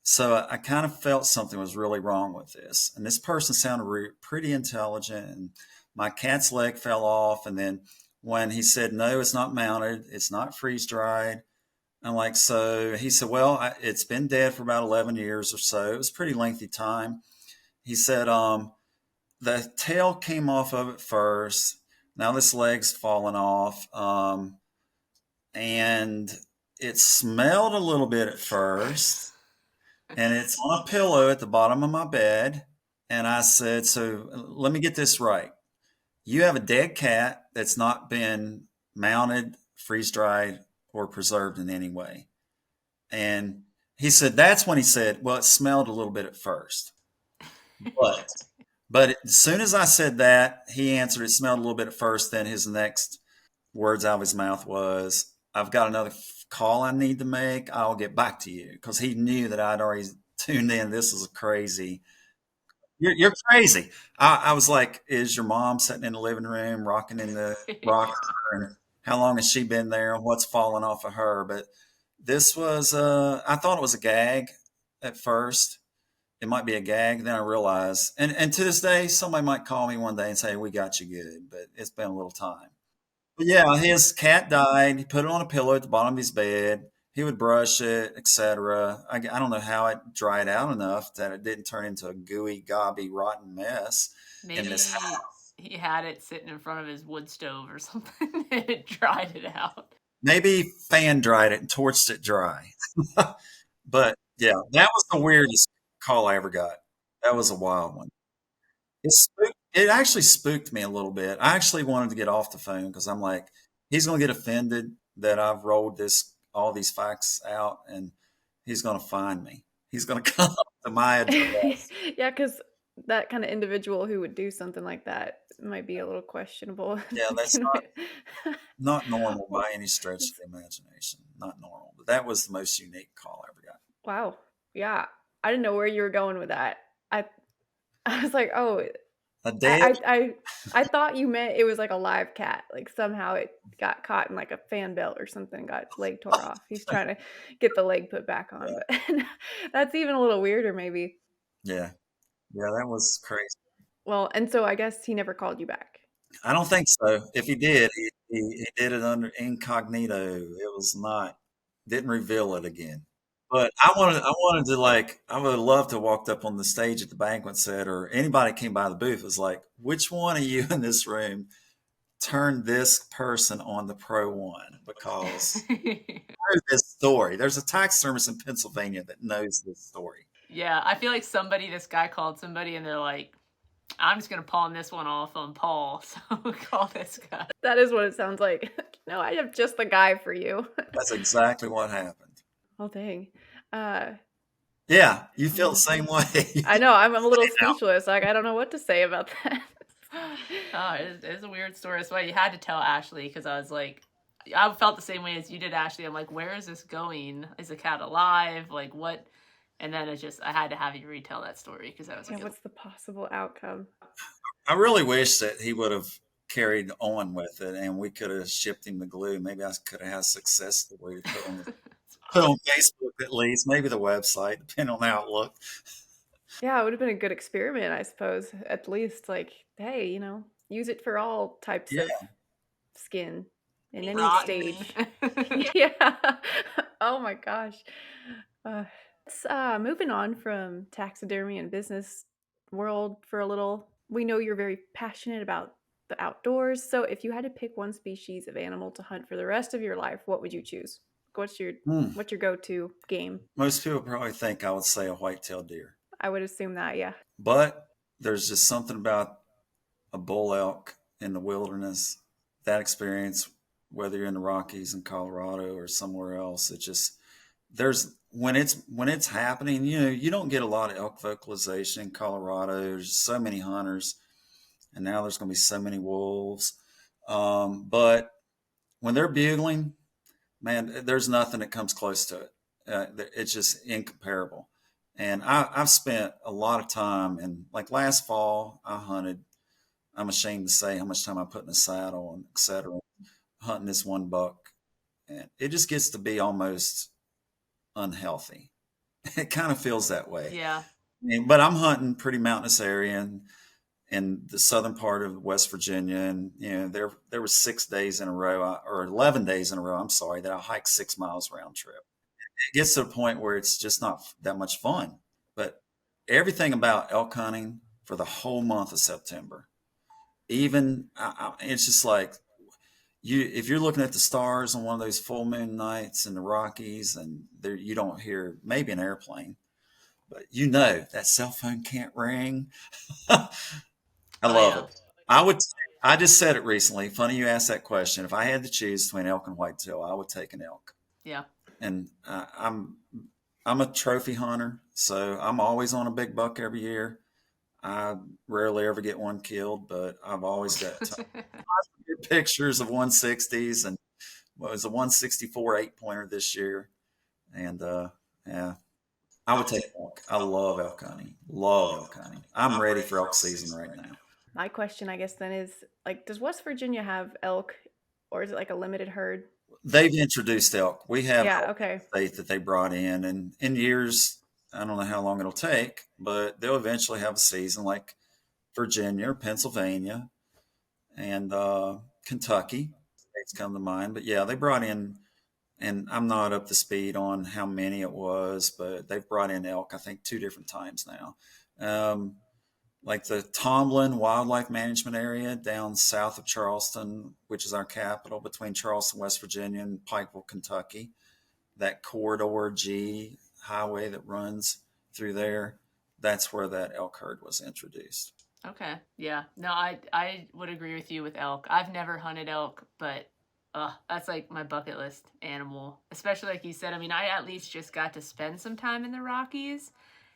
so I kind of felt something was really wrong with this. And this person sounded pretty intelligent, and my cat's leg fell off. And then when he said, no, it's not mounted, it's not freeze-dried, I'm like, so he said, well, it's been dead for about 11 years or so. It was a pretty lengthy time. He said, the tail came off of it first. Now this leg's fallen off. and it smelled a little bit at first, and it's on a pillow at the bottom of my bed. And I said, so let me get this right. You have a dead cat that's not been mounted, freeze dried, or preserved in any way. And he said, that's when he said, well, it smelled a little bit at first. But but as soon as I said that, he answered, it smelled a little bit at first. Then his next words out of his mouth was, I've got another call I need to make. I'll get back to you. Because he knew that I'd already tuned in. This is a crazy. You're crazy. I was like, is your mom sitting in the living room rocking in the rocker? And how long has she been there? And what's falling off of her? But this was, I thought it was a gag at first. It might be a gag. Then I realized, and to this day, somebody might call me one day and say, we got you good. But it's been a little time. But yeah, his cat died. He put it on a pillow at the bottom of his bed. He would brush it, etc. I don't know how it dried out enough that it didn't turn into a gooey, gobby, rotten mess in Maybe this house. he had it sitting in front of his wood stove or something and it dried it out. Maybe fan dried it and torched it dry. But yeah, that was the weirdest call I ever got. That was a wild one. It actually spooked me a little bit. I actually wanted to get off the phone because I'm like, he's going to get offended that I've rolled all these facts out, and he's going to find me. He's going to come to my address. Yeah, because that kind of individual who would do something like that might be a little questionable. Yeah, that's not normal by any stretch of the imagination. Not normal. But that was the most unique call I ever got. Wow. Yeah. I didn't know where you were going with that. I was like, oh, A dead? I thought you meant it was like a live cat. Like somehow it got caught in like a fan belt or something, got its leg tore off. He's trying to get the leg put back on. Yeah. But that's even a little weirder, maybe. Yeah. Yeah, that was crazy. Well, and so I guess he never called you back. I don't think so. If he did, he did it under incognito. It was not, didn't reveal it again. But I wanted to like, I would have loved to have walked up on the stage at the banquet set, or anybody came by the booth was like, which one of you in this room turned this person on the PRO-1? Because I know this story. There's a taxidermist in Pennsylvania that knows this story. Yeah, I feel like this guy called somebody and they're like, I'm just going to pawn this one off on Paul. So call this guy. That is what it sounds like. No, I have just the guy for you. That's exactly what happened. Oh, dang. Yeah, you feel the same way. I know. I'm a little speechless. Like, I don't know what to say about that. Oh, it's a weird story. That's why you had to tell Ashley, because I was like, I felt the same way as you did, Ashley. I'm like, where is this going? Is the cat alive? Like, what? And then I had to have you retell that story because I was like, what's the possible outcome? I really wish that he would have carried on with it and we could have shipped him the glue. Maybe I could have had a success story to put on Facebook at least, maybe the website, depending on how it looked. Yeah, it would have been a good experiment, I suppose. At least, like, hey, use it for all types of skin in any stage. Yeah. Oh my gosh. Moving on from taxidermy and business world for a little. We know you're very passionate about the outdoors. So if you had to pick one species of animal to hunt for the rest of your life, what would you choose? What's your go-to game? Most people probably think I would say a white-tailed deer. I would assume that, yeah. But there's just something about a bull elk in the wilderness, that experience, whether you're in the Rockies in Colorado or somewhere else, it just, when it's happening, you don't get a lot of elk vocalization in Colorado. There's so many hunters, and now there's going to be so many wolves. But when they're bugling, man, there's nothing that comes close to it. It's just incomparable. And I've spent a lot of time, and like last fall, I hunted. I'm ashamed to say how much time I put in the saddle and et cetera, hunting this one buck. And it just gets to be almost unhealthy. It kind of feels that way. Yeah. But I'm hunting pretty mountainous area in the southern part of West Virginia. And, there were 6 days in a row, or 11 days in a row, I'm sorry, that I hiked 6 miles round trip. It gets to a point where it's just not that much fun. But everything about elk hunting for the whole month of September, even it's just like if you're looking at the stars on one of those full moon nights in the Rockies, and there you don't hear maybe an airplane, but that cell phone can't ring. I Oh love yeah. it. I would. I just said it recently. Funny you asked that question. If I had to choose between elk and whitetail, I would take an elk. Yeah. And I'm a trophy hunter, so I'm always on a big buck every year. I rarely ever get one killed, but I've always got pictures of 160s, and what was a 164 8-pointer this year. And yeah, I would take elk. I love elk hunting. Love elk hunting. I'm ready for elk season right now. My question, I guess, then is like, does West Virginia have elk, or is it like a limited herd? They've introduced elk. We have Yeah. elk Okay. state that they brought in, and in years, I don't know how long it'll take, but they'll eventually have a season like Virginia or Pennsylvania and Kentucky. States come to mind, but yeah, they brought in, and I'm not up to speed on how many it was, but they've brought in elk, I think, 2 different times now. Um, like the Tomlin Wildlife Management Area down south of Charleston, which is our capital, between Charleston, West Virginia, and Pikeville, Kentucky. That corridor G highway that runs through there, that's where that elk herd was introduced. Okay. Yeah. No, I would agree with you with elk. I've never hunted elk, but that's like my bucket list animal. Especially like you said, I mean, I at least just got to spend some time in the Rockies,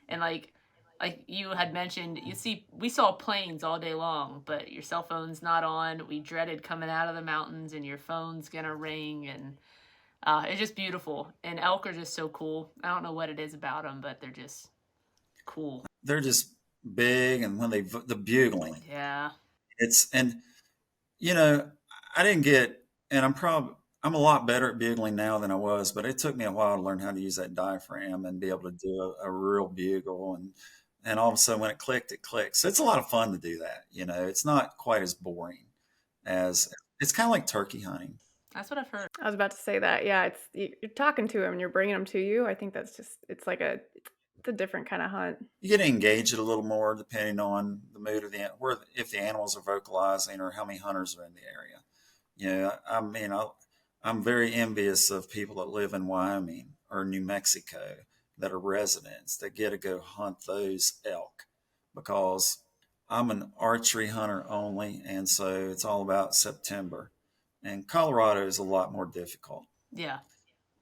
and like you had mentioned, we saw planes all day long, but your cell phone's not on. We dreaded coming out of the mountains and your phone's gonna ring, and it's just beautiful. And elk are just so cool. I don't know what it is about them, but they're just cool. They're just big, and when the bugling, Yeah. it's and you know I didn't get, and I'm a lot better at bugling now than I was, but it took me a while to learn how to use that diaphragm and be able to do a real bugle, and all of a sudden when it clicked, it clicked. So it's a lot of fun to do that. It's not quite as boring as it's kind of like turkey hunting. That's what I've heard. I was about to say that. Yeah, you're talking to them and you're bringing them to you. I think that's just it's a different kind of hunt. You get to engage it a little more depending on the mood of where if the animals are vocalizing or how many hunters are in the area. I mean, I'm very envious of people that live in Wyoming or New Mexico that are residents that get to go hunt those elk, because I'm an archery hunter only, and so it's all about September. And Colorado is a lot more difficult. Yeah,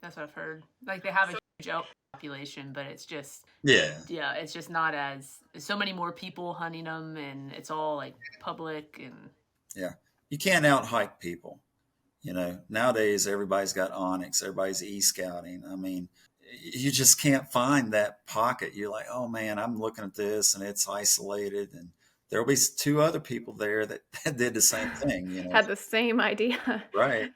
that's what I've heard. Like they have a huge elk population, but it's just Yeah. yeah, it's just not as so many more people hunting them, and it's all like public and Yeah. You can't out hike people. Nowadays everybody's got Onyx, everybody's e-scouting. I mean, you just can't find that pocket. You're like, oh man, I'm looking at this and it's isolated, and there'll be 2 other people there that did the same thing. Had the same idea. Right.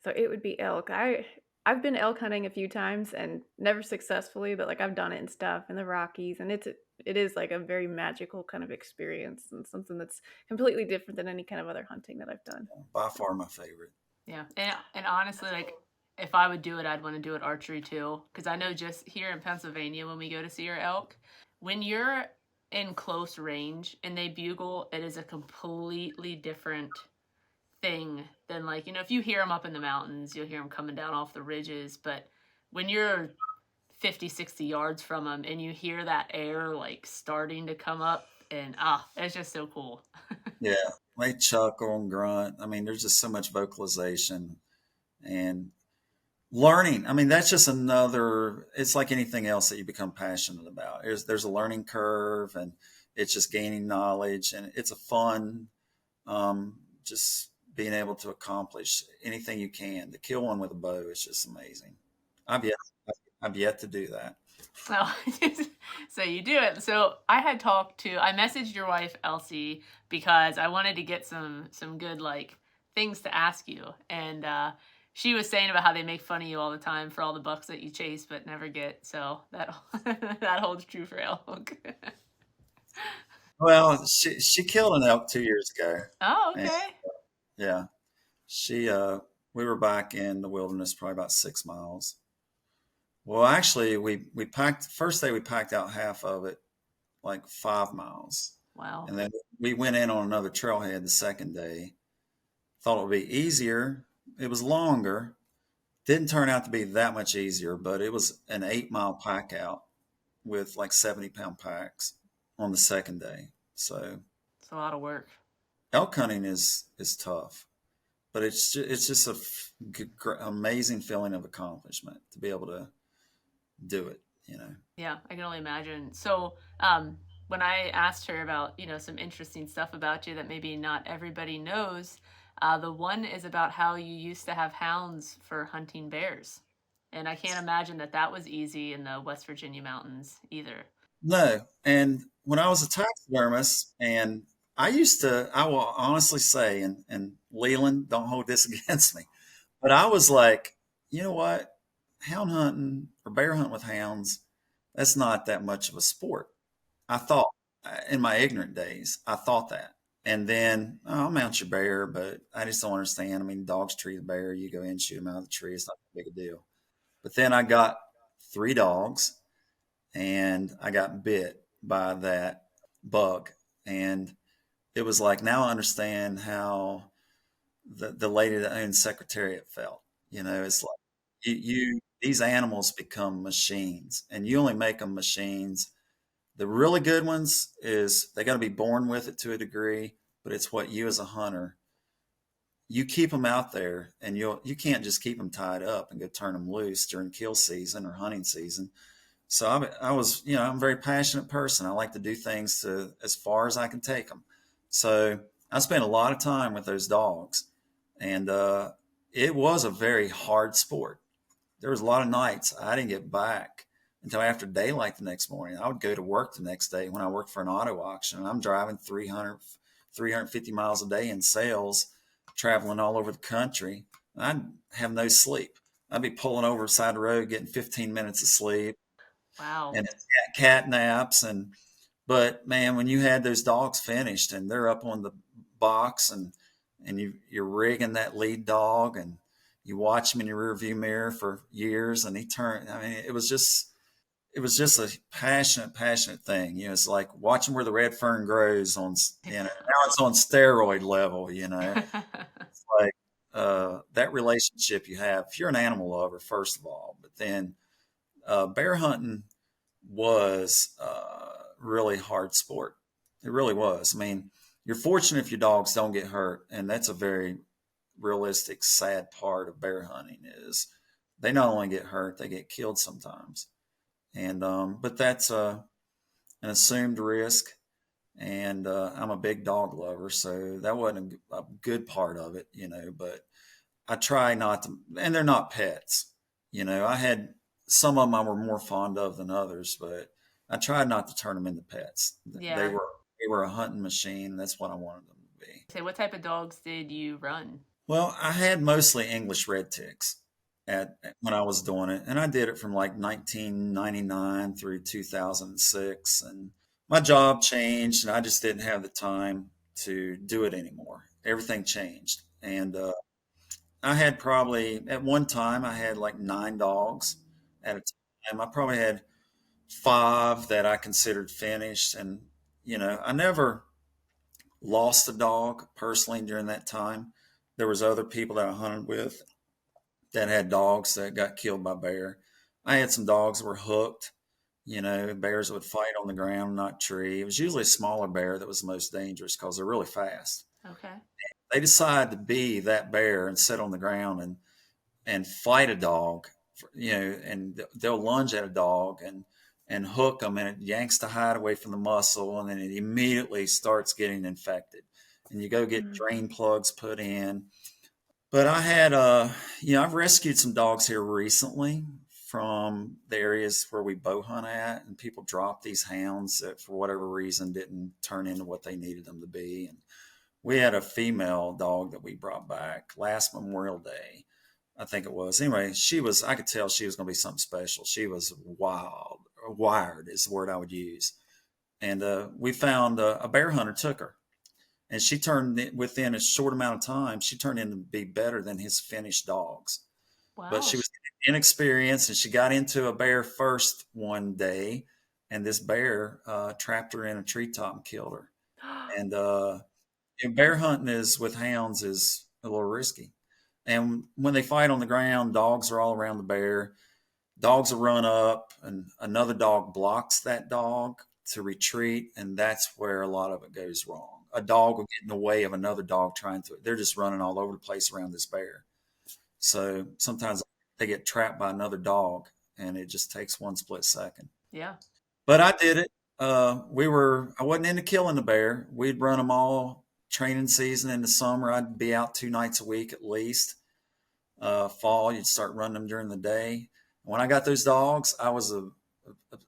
So it would be elk. I've been elk hunting a few times and never successfully, but like I've done it and stuff in the Rockies, and it is like a very magical kind of experience and something that's completely different than any kind of other hunting that I've done. By far my favorite. yeah. And honestly, like if I would do it, I'd want to do it archery too, because I know just here in Pennsylvania when we go to see our elk, when you're in close range and they bugle, it is a completely different thing than like if you hear them up in the mountains, you'll hear them coming down off the ridges, but when you're 50-60 yards from them and you hear that air like starting to come up, and it's just so cool. Yeah. They chuckle and grunt. I mean, there's just so much vocalization and learning. I mean, that's just it's like anything else that you become passionate about. There's a learning curve, and it's just gaining knowledge, and it's a fun, just being able to accomplish anything you can. To kill one with a bow is just amazing. I've yet to do that. Oh, so you do it. So I messaged your wife Elsie because I wanted to get some good like things to ask you, and she was saying about how they make fun of you all the time for all the bucks that you chase but never get. So that that holds true for elk. Well, she killed an elk 2 years ago. Oh, And, okay. yeah, we were back in the wilderness probably about 6 miles. Well, actually, we packed first day we packed out half of it, like 5 miles, Wow. and then we went in on another trailhead the second day, Thought it would be easier. It was longer. Didn't turn out to be that much easier, but it was an 8 mile pack out with like 70-pound packs on the second day. So It's a lot of work. elk hunting is tough, but it's just a amazing feeling of accomplishment to be able to do it. You know. Yeah, I can only imagine. So, when I asked her about, some interesting stuff about you that maybe not everybody knows, the one is about how you used to have hounds for hunting bears. And I can't imagine that that was easy in the West Virginia mountains either. No, and when I was a taxidermist, and I will honestly say, and Leland, don't hold this against me, but I was like, you know what, hound hunting or bear hunting with hounds, that's not that much of a sport. I thought in my ignorant days, I thought that. And then oh, I'll mount your bear, but I just don't understand. I mean, dogs treat a bear, you go in, shoot them out of the tree, it's not a big a deal. But then I got 3 dogs and I got bit by that bug. And it was like, now I understand how the lady that owned Secretariat felt. You know, it's like these animals become machines and you only make them machines. The really good ones is they got to be born with it to a degree, but it's what you as a hunter, you keep them out there and you can't just keep them tied up and go turn them loose during kill season or hunting season. So I was, I'm a very passionate person. I like to do things to as far as I can take them. So I spent a lot of time with those dogs, and it was a very hard sport. There was a lot of nights I didn't get back until after daylight the next morning. I would go to work the next day when I worked for an auto auction, and I'm driving 350 miles a day in sales, traveling all over the country. I'd have no sleep. I'd be pulling over the side of the road, getting 15 minutes of sleep Wow. and cat naps. But man, when you had those dogs finished and they're up on the box and you're rigging that lead dog and you watch him in your rear view mirror for years and he turned, I mean, it was just a passionate thing. It's like watching where the red fern grows now it's on steroid level, it's like, that relationship you have, if you're an animal lover, first of all, but then, bear hunting was really hard sport. It really was. I mean, you're fortunate if your dogs don't get hurt, and that's a very realistic, sad part of bear hunting is they not only get hurt, they get killed sometimes. And but that's an assumed risk. And I'm a big dog lover, so that wasn't a good part of it, But I try not to, and they're not pets. I had some of them I were more fond of than others, but I tried not to turn them into pets. They Yeah. were a hunting machine. That's what I wanted them to be. Say, what type of dogs did you run? Well, I had mostly English red ticks when I was doing it, and I did it from like 1999 through 2006. And my job changed, and I just didn't have the time to do it anymore. Everything changed, and I had probably at one time I had like 9 dogs at a time. I probably had 5 that I considered finished, and I never lost a dog personally during that time. There was other people that I hunted with that had dogs that got killed by bear. I had some dogs that were hooked. Bears would fight on the ground, not tree. It was usually a smaller bear that was the most dangerous because they're really fast. Okay. They decide to be that bear and sit on the ground and fight a dog, and they'll lunge at a dog and hook them, and it yanks the hide away from the muscle, and then it immediately starts getting infected. And you go get drain plugs put in. But I had, I've rescued some dogs here recently from the areas where we bow hunt at, and people dropped these hounds that for whatever reason didn't turn into what they needed them to be. And we had a female dog that we brought back last Memorial Day, I think it was. Anyway, I could tell she was going to be something special. She was wired is the word I would use. And we found a bear hunter took her. And she within a short amount of time, she turned in to be better than his finished dogs. But Wow. she was inexperienced, and she got into a bear first one day, and this bear trapped her in a treetop and killed her. And bear hunting with hounds is a little risky. And when they fight on the ground, dogs are all around the bear. Dogs will run up, and another dog blocks that dog to retreat, and that's where a lot of it goes wrong. A dog will get in the way of another dog trying to. They're just running all over the place around this bear. So sometimes they get trapped by another dog, and it just takes one split second. Yeah. But I did it. I wasn't into killing the bear. We'd run them all training season in the summer. I'd be out 2 nights a week at least. Fall, you'd start running them during the day. When I got those dogs, I wasn't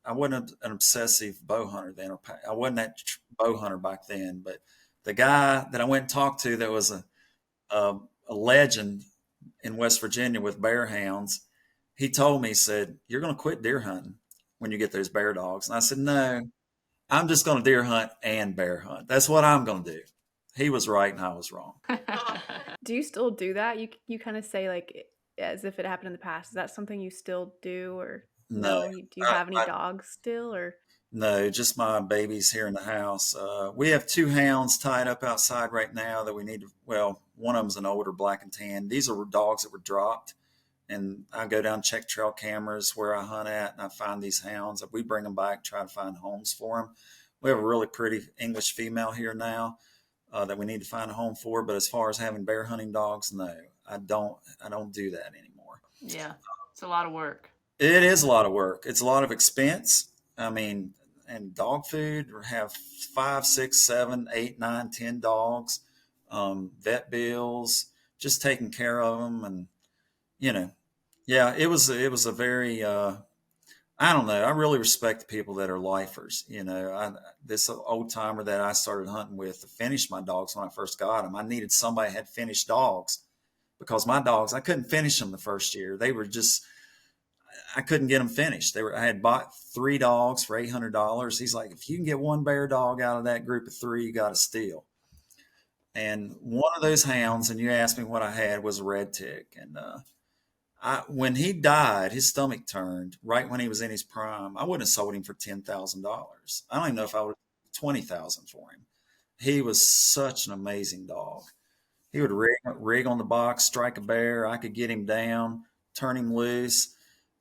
an obsessive bow hunter then, or I wasn't that bow hunter back then. But the guy that I went and talked to, that was a legend in West Virginia with bear hounds, he told me, he said, "You're going to quit deer hunting when you get those bear dogs." And I said, "No, I'm just going to deer hunt and bear hunt. That's what I'm going to do." He was right and I was wrong. Do you still do that? You kind of say like as if it happened in the past. Is that something you still do, or No, do you have any dogs still, or? No, just my babies here in the house. We have 2 hounds tied up outside right now that we need to, well, one of them's an older black and tan. These are dogs that were dropped. And I go down, check trail cameras where I hunt at, and I find these hounds. We bring them back, try to find homes for them. We have a really pretty English female here now that we need to find a home for. But as far as having bear hunting dogs, no, I don't do that anymore. Yeah, it's a lot of work. It is a lot of work. It's a lot of expense. I mean, and dog food, have 5, 6, 7, 8, 9, 10 dogs, vet bills, just taking care of them. And, yeah, it was a very, I don't know. I really respect the people that are lifers. This old timer that I started hunting with to finish my dogs when I first got them, I needed somebody that had finished dogs, because my dogs, I couldn't finish them the first year. They were just, I couldn't get them finished. I had bought 3 dogs for $800. He's like, "If you can get one bear dog out of that group of 3, you got to steal." And one of those hounds, and you asked me what I had, was a red tick. And when he died, his stomach turned right when he was in his prime. I wouldn't have sold him for $10,000. I don't even know if I would have $20,000 for him. He was such an amazing dog. He would rig on the box, strike a bear. I could get him down, turn him loose.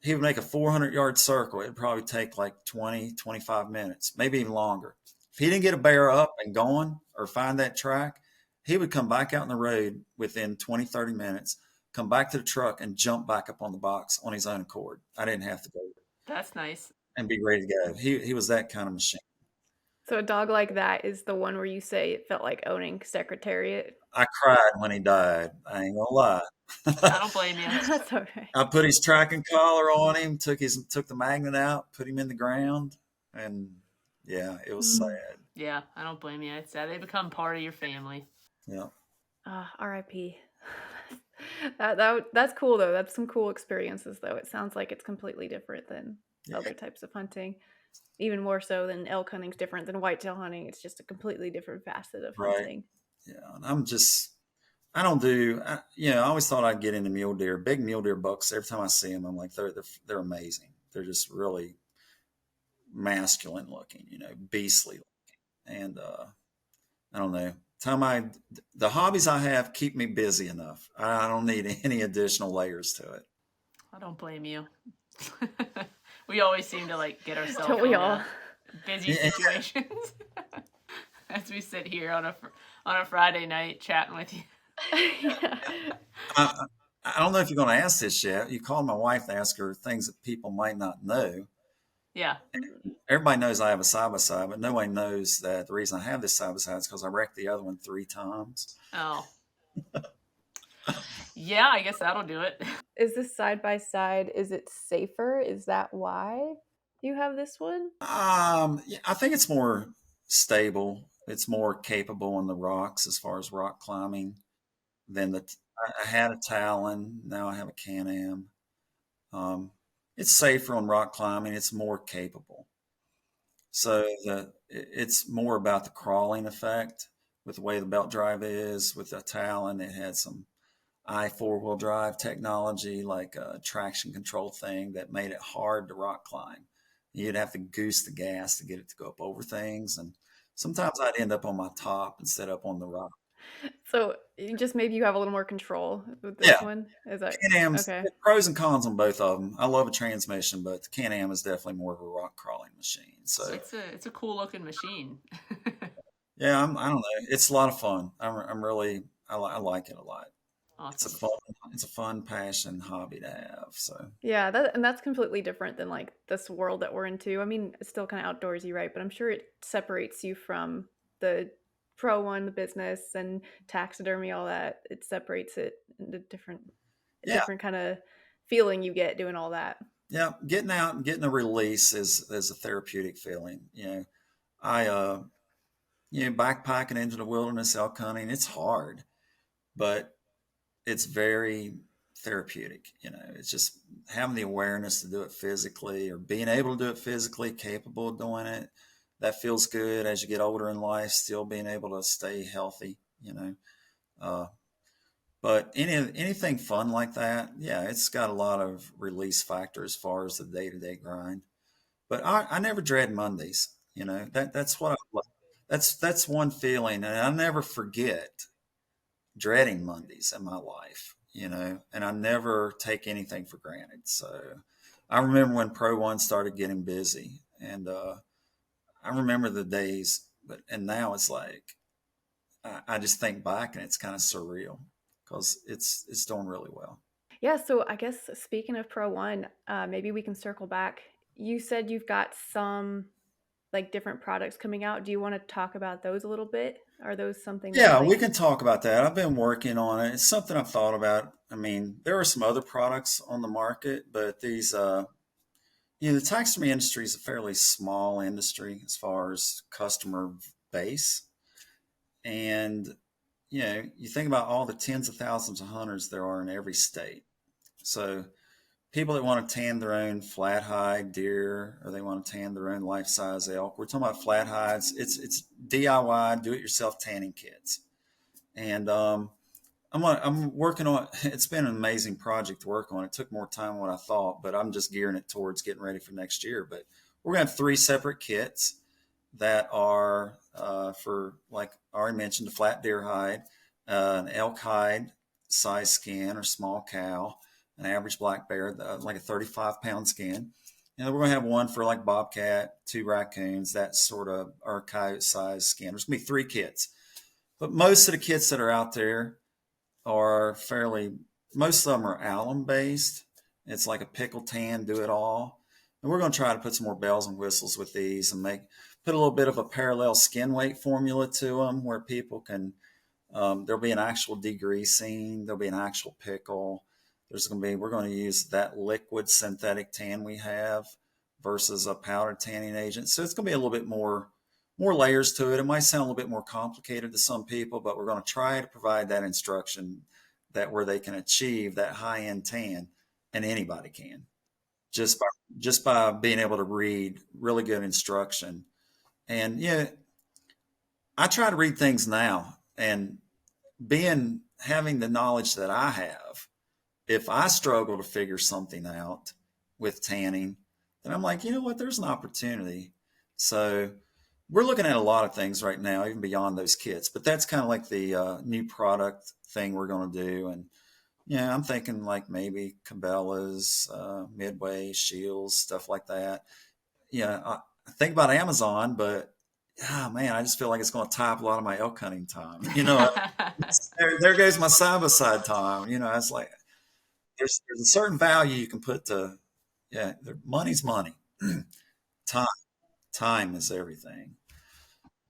He would make a 400-yard circle. It'd probably take like 20, 25 minutes, maybe even longer. If he didn't get a bear up and going or find that track, he would come back out in the road within 20, 30 minutes, come back to the truck and jump back up on the box on his own accord. I didn't have to go. That's nice. And be ready to go. He was that kind of machine. So a dog like that is the one where you say it felt like owning Secretariat? I cried when he died. I ain't gonna lie. I don't blame you. That's okay. I put his tracking collar on him, took the magnet out, put him in the ground, and yeah, it was sad. Yeah, I don't blame you. It's sad. They become part of your family. Yeah. R.I.P. That's cool though. That's some cool experiences though. It sounds like it's completely different than other types of hunting. Even more so than elk hunting's different than whitetail hunting. It's just a completely different facet of hunting. Yeah, and I don't do, I always thought I'd get into mule deer, big mule deer bucks. Every time I see them, I'm like, they're amazing. They're just really masculine looking, beastly looking. And I don't know. The hobbies I have keep me busy enough. I don't need any additional layers to it. I don't blame you. We always seem to get ourselves Don't we all? Busy situations as we sit here on a Friday night chatting with you. Yeah. I don't know if you're going to ask this yet. You called my wife to ask her things that people might not know. Yeah. Everybody knows I have a side-by-side, but nobody knows that the reason I have this side-by-side is because I wrecked the other one 3 times. Oh. Yeah, I guess that'll do it. Is this side by side? Is it safer? Is that why you have this one? Yeah, I think it's more stable. It's more capable on the rocks as far as rock climbing than I had a Talon. Now I have a Can-Am. It's safer on rock climbing. It's more capable. So it's more about the crawling effect with the way the belt drive is. With the Talon, it had some four-wheel drive technology, like a traction control thing that made it hard to rock climb. You'd have to goose the gas to get it to go up over things. And sometimes I'd end up on my top instead of up on the rock. So just maybe you have a little more control with this Yeah, one. Is that Can-Am's okay? pros and cons on both of them. I love a transmission, but the Can-Am is definitely more of a rock crawling machine. So It's a cool looking machine. yeah, I don't know. It's a lot of fun. I'm really I like it a lot. It's a Awesome. fun it's a fun passion hobby to have. So Yeah, that's completely different than like this world that we're into. I mean, it's still kind of outdoorsy, right? But I'm sure it separates you from the Pro-1, the business, and taxidermy, all that. It separates it into a yeah, different kind of feeling you get doing all that. yeah, getting out and getting a release is a therapeutic feeling. I backpacking into the wilderness, elk hunting. It's hard, but it's very therapeutic. It's just having the awareness to do it physically or being able to do it physically, capable of doing it. That feels good as you get older in life, still being able to stay healthy. Uh, but anything fun like that, yeah, it's got a lot of release factor as far as the day to day grind. But I never dread Mondays. That's what I love. That's one feeling, and I never forget dreading Mondays in my life, and I never take anything for granted. So I remember when Pro-1 started getting busy, and I remember the days, and now it's like I just think back and it's kind of surreal because it's doing really well. Yeah, so I guess speaking of Pro-1, maybe we can circle back. You said you've got some like different products coming out. Do you want to talk about those a little bit? Are those something that Yeah, we like can talk about that. I've been working on it. It's something I've thought about. I mean, there are some other products on the market, but the taxidermy industry is a fairly small industry as far as customer base. And, you think about all the tens of thousands of hunters there are in every state. So people that want to tan their own flat hide deer or they want to tan their own life size elk, we're talking about flat hides. It's DIY, do it yourself tanning kits. And I'm working on. It's been an amazing project to work on. It took more time than what I thought, but I'm just gearing it towards getting ready for next year. But we're gonna have three separate kits that are for, like I already mentioned, the flat deer hide, an elk hide size skin or small cow, an average black bear, like a 35-pound skin. And then we're gonna have one for like bobcat, two raccoons, that sort of, or coyote size skin. There's gonna be three kits, but most of the kits that are out there are fairly, most of them are alum based. It's like a pickle tan, do it all. And we're going to try to put some more bells and whistles with these and put a little bit of a parallel skin weight formula to them where people can, there'll be an actual degreasing, there'll be an actual pickle. We're going to use that liquid synthetic tan we have versus a powdered tanning agent. So it's going to be a little bit more layers to it. It might sound a little bit more complicated to some people, but we're going to try to provide that instruction that where they can achieve that high end tan, and anybody can just by just by being able to read really good instruction. And yeah, I try to read things now, and being having the knowledge that I have, if I struggle to figure something out with tanning, then I'm like, you know what, there's an opportunity. So we're looking at a lot of things right now, even beyond those kits. But that's kind of like the new product thing we're going to do. And yeah, I'm thinking like maybe Cabela's, Midway, Shields, stuff like that. Yeah, I think about Amazon, but man, I just feel like it's going to tie up a lot of my elk hunting time. There goes my side by side time. It's like there's a certain value you can put to, yeah, money's money. time time is everything.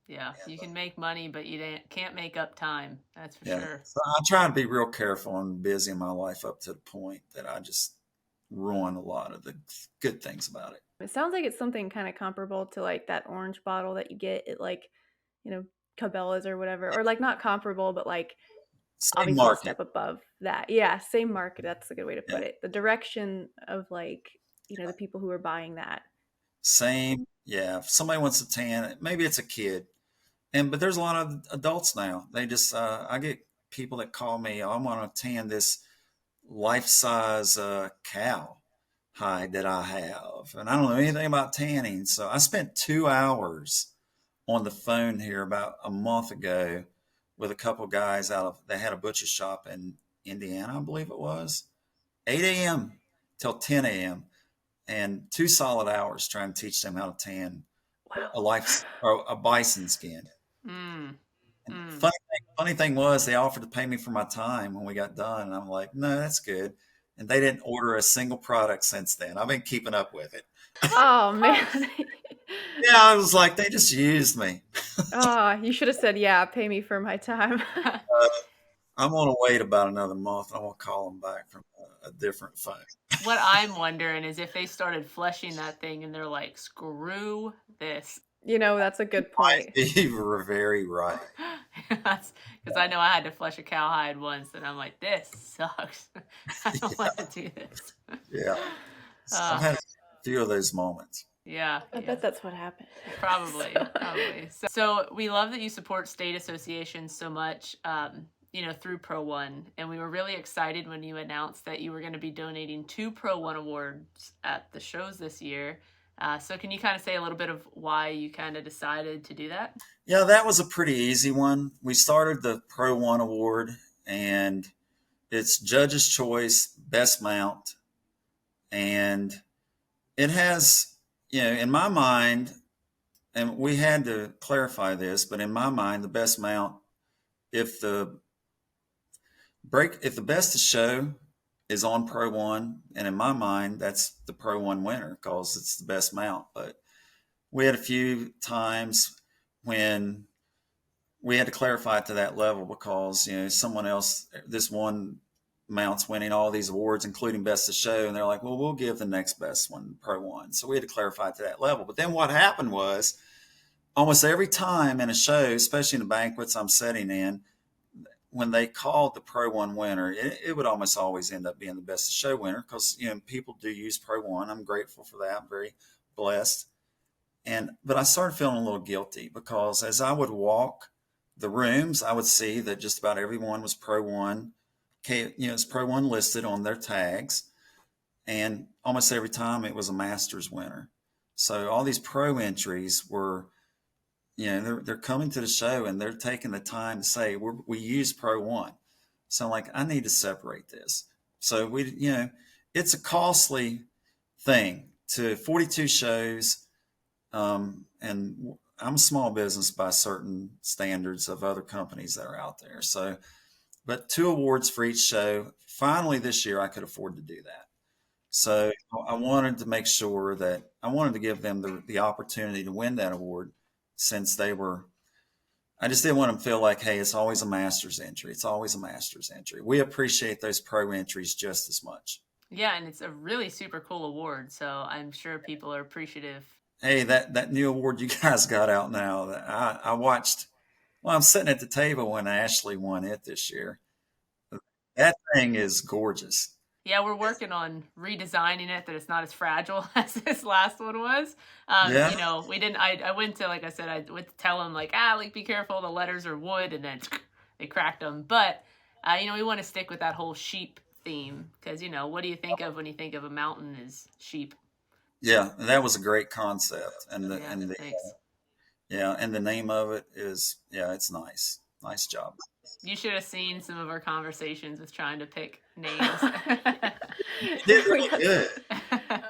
Yeah, And you can make money, but can't make up time. That's for yeah, sure. so I try to be real careful and busy in my life up to the point that I just ruin a lot of the good things about it. it sounds like it's something kind of comparable to like that orange bottle that you get at like, you know, Cabela's or whatever, or like not comparable, but like Same obviously a market. step above that. Yeah, same market. That's a good way to Yeah, put it. The direction of like, the people who are buying that. same. Yeah, if somebody wants to tan it, maybe it's a kid, but there's a lot of adults now. They just I get people that call me, oh, I want to tan this life size cow hide that I have. And I don't know anything about tanning. So I spent 2 hours on the phone here about a month ago with a couple guys they had a butcher shop in Indiana, I believe it was, 8 a.m. till 10 a.m. and 2 solid hours trying to teach them how to tan a bison skin. Mm. And Mm. funny thing was, they offered to pay me for my time when we got done, and I'm like, no, that's good. And they didn't order a single product since then. I've been keeping up with it. Oh man. Yeah, I was like, they just used me. Oh, you should have said, yeah, pay me for my time. I'm gonna wait about another month. I'm gonna call them back from a different phone. What I'm wondering is if they started fleshing that thing and they're like, screw this. That's a good point. You were very right. Because I know I had to flesh a cowhide once, and I'm like, this sucks. I don't want to do this. Yeah, I've had a few of those moments. Yeah. I bet that's what happened. Probably. So we love that you support state associations so much, through PRO-1. And we were really excited when you announced that you were going to be donating 2 PRO-1 awards at the shows this year. So can you kind of say a little bit of why you kind of decided to do that? Yeah, that was a pretty easy one. We started the PRO-1 award, and it's judge's choice, best mount. And it has, in my mind, and we had to clarify this, but in my mind, the best mount, if the best to show is on PRO-1, and in my mind, that's the PRO-1 winner because it's the best mount. But we had a few times when we had to clarify it to that level because, someone else, this one mount's winning all these awards, including best of show. And they're like, well, we'll give the next best one PRO-1. So we had to clarify it to that level. But then what happened was almost every time in a show, especially in the banquets I'm sitting in, when they called the PRO-1 winner, it would almost always end up being the best of show winner because, people do use PRO-1. I'm grateful for that. I'm very blessed. But I started feeling a little guilty because as I would walk the rooms, I would see that just about everyone was PRO-1. It's PRO-1 listed on their tags, and almost every time it was a Masters winner. So all these pro entries were, they're coming to the show and they're taking the time to say we use PRO-1. So I'm like, I need to separate this. So it's a costly thing to 42 shows. And I'm a small business by certain standards of other companies that are out there. So, but 2 awards for each show. Finally, this year I could afford to do that. So I wanted to make sure that I wanted to give them the opportunity to win that award since I just didn't want them to feel like, hey, it's always a Masters entry. It's always a Masters entry. We appreciate those pro entries just as much. Yeah, and it's a really super cool award. So I'm sure people are appreciative. Hey, that new award you guys got out now, I watched. Well, I'm sitting at the table when Ashley won it this year. That thing is gorgeous. Yeah, we're working on redesigning it that it's not as fragile as this last one was. Yeah. We didn't. I went to, like I said, I went to tell them be careful, the letters are wood, and then they cracked them. But we want to stick with that whole sheep theme because what do you think of when you think of a mountain is sheep? Yeah, that was a great concept, and Thanks. and the name of it is it's nice. Nice job. You should have seen some of our conversations with trying to pick names. You did really good.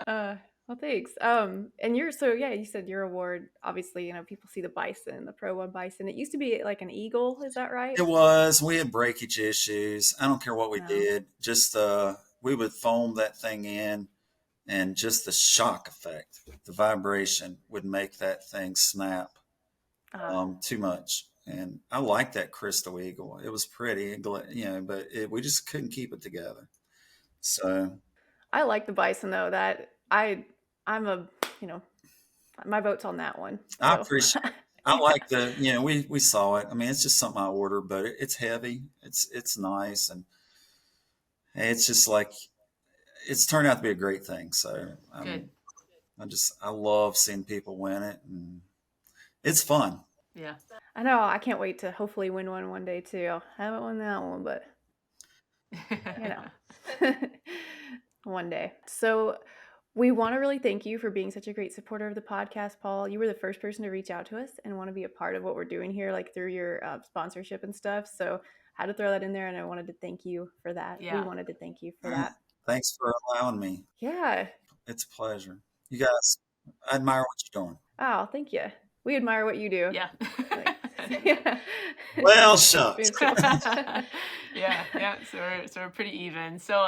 Well, thanks. And you said your award, obviously, people see the bison, the PRO-1 bison. It used to be like an eagle, is that right? It was. We had breakage issues. I don't care what we No. did. Just we would foam that thing in, and just the shock effect, the vibration would make that thing snap too much. And I liked that crystal eagle. It was pretty, but we just couldn't keep it together. So I like the bison though. That I'm a my vote's on that one. So. I appreciate. I like we saw it. I mean, it's just something I ordered, but it's heavy. It's nice, and it's just like it's turned out to be a great thing. So Good. I love seeing people win it, and it's fun. Yeah. I know. I can't wait to hopefully win one day too. I haven't won that one, but one day. So We want to really thank you for being such a great supporter of the podcast, Paul. You were the first person to reach out to us and want to be a part of what we're doing here, like through your sponsorship and stuff. So I had to throw that in there, and I wanted to thank you for that. We Yeah. wanted to thank you for that. Thanks for allowing me. Yeah. It's a pleasure. You guys, I admire what you're doing. Oh, thank you. We admire what you do. Yeah. Yeah. Well, Thanks for shucks. being so much. Yeah. So we're pretty even. So